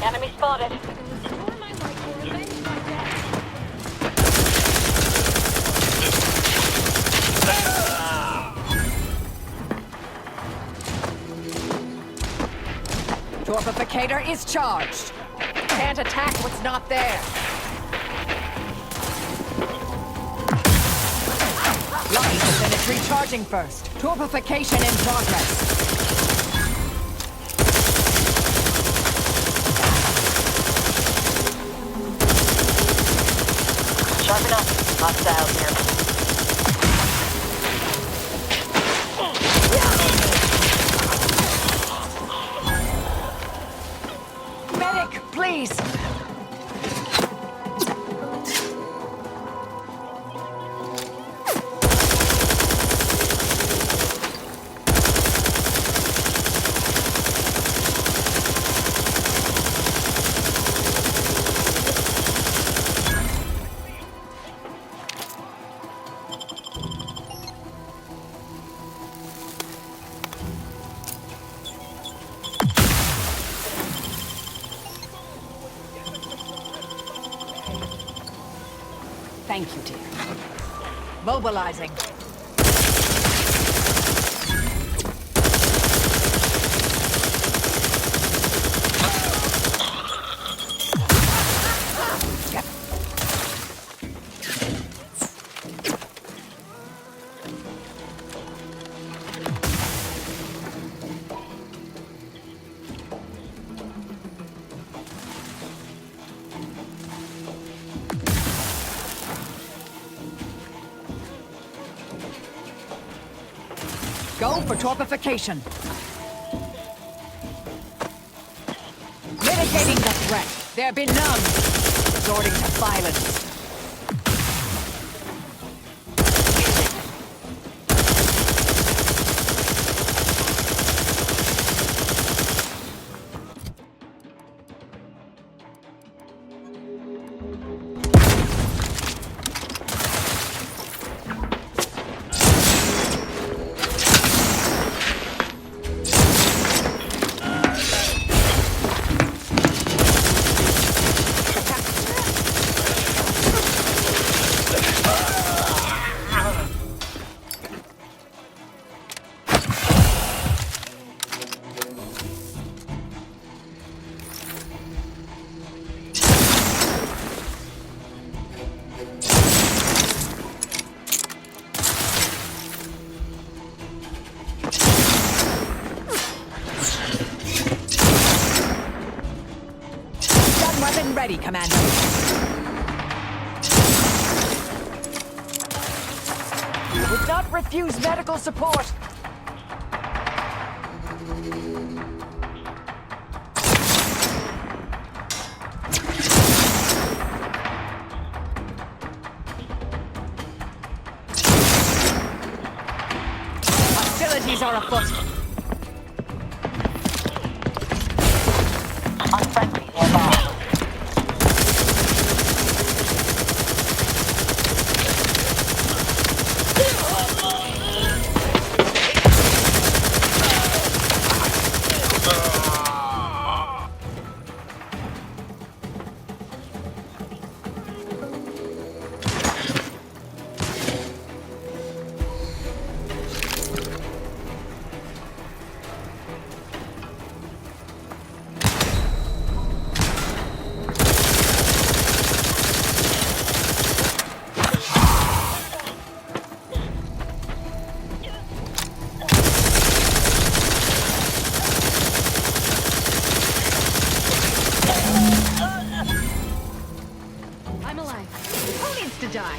Enemy spotted. Torpificator is charged. Can't attack what's not there. Lucky to finish recharging first. Torpification in progress. Sharpen up. Hostile here. Medic, please! Thank you, dear. Mobilizing. Go for torpification. Mitigating the threat. There be none. Resorting to violence. Ready, Commander. Would not refuse medical support. Hostilities are afoot. Unfriendly nearby. I'm alive. Who needs to die?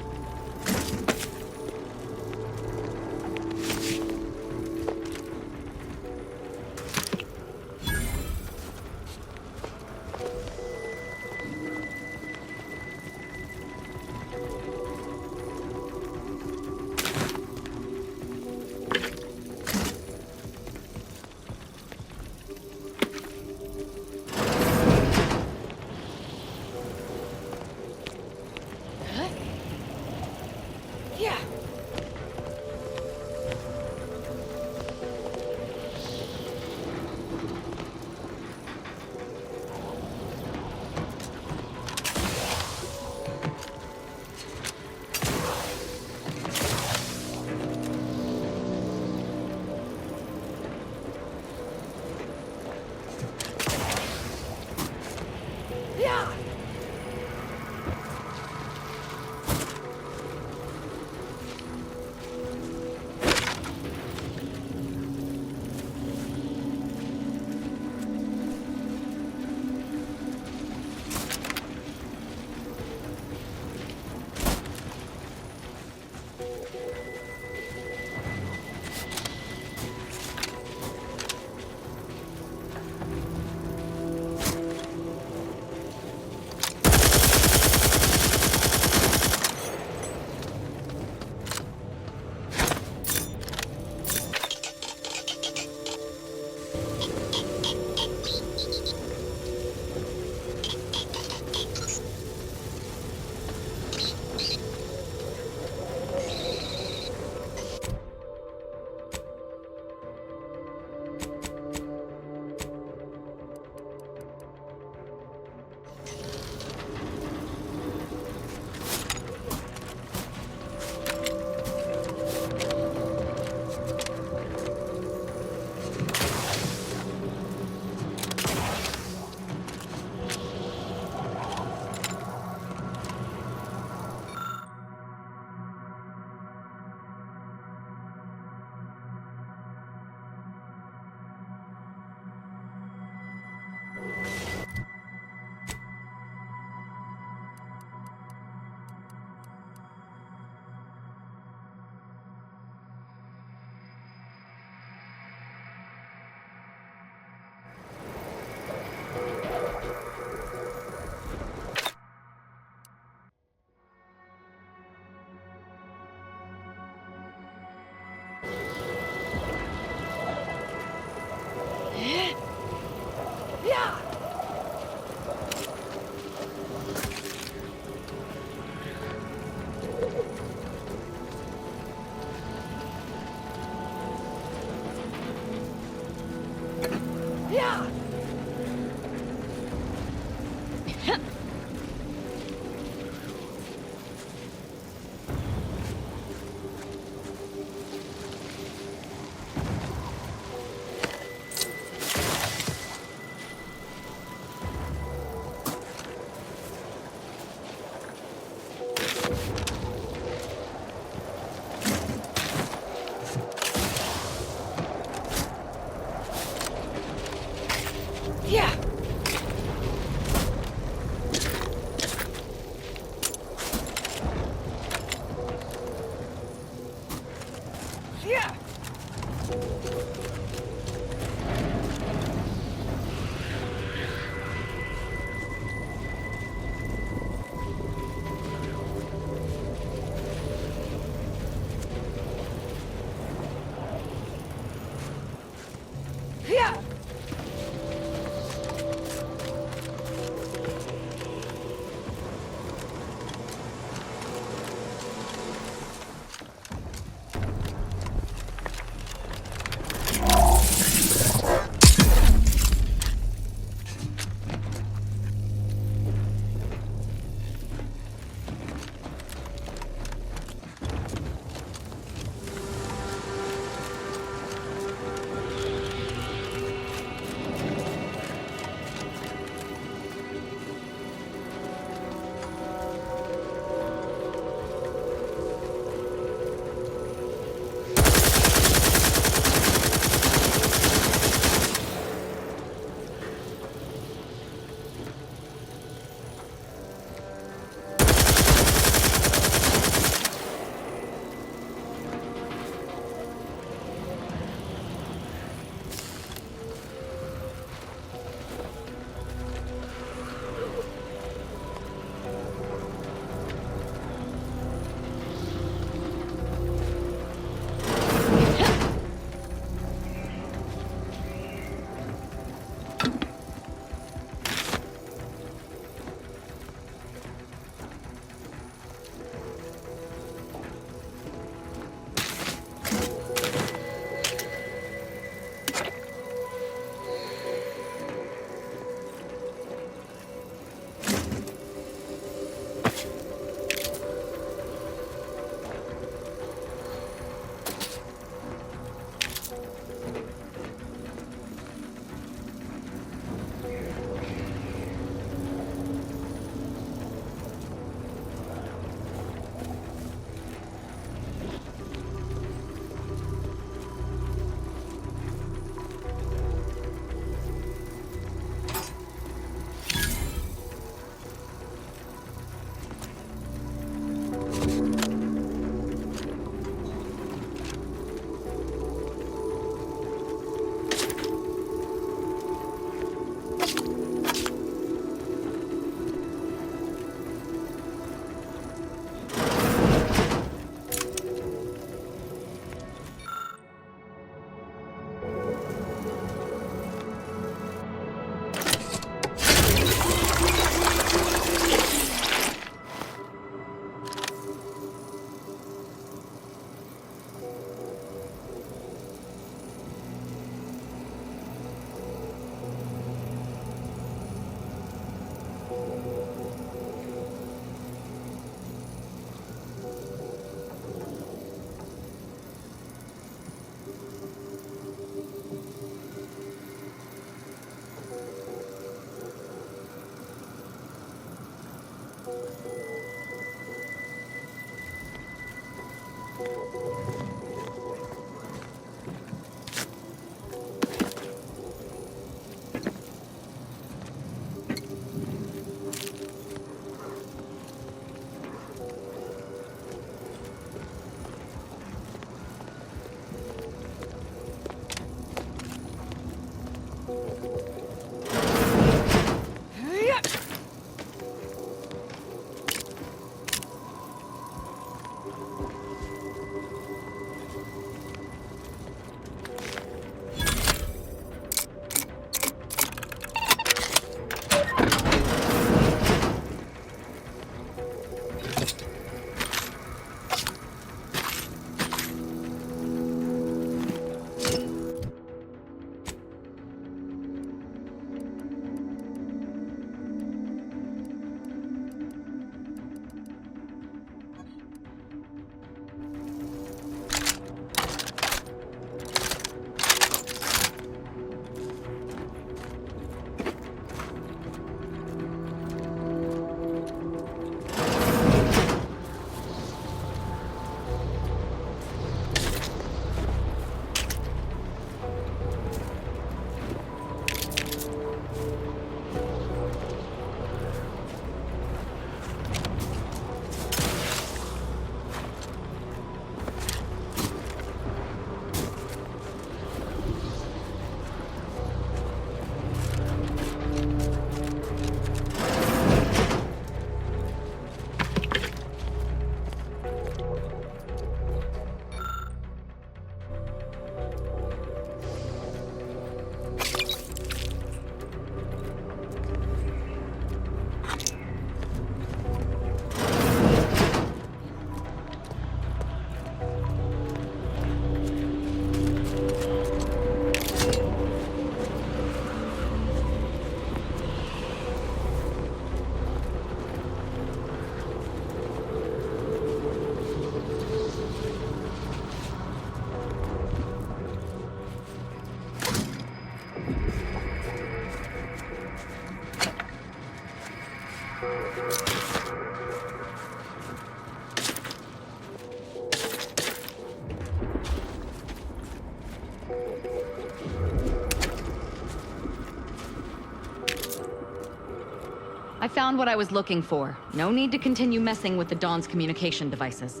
I found what I was looking for. No need to continue messing with the Dawn's communication devices.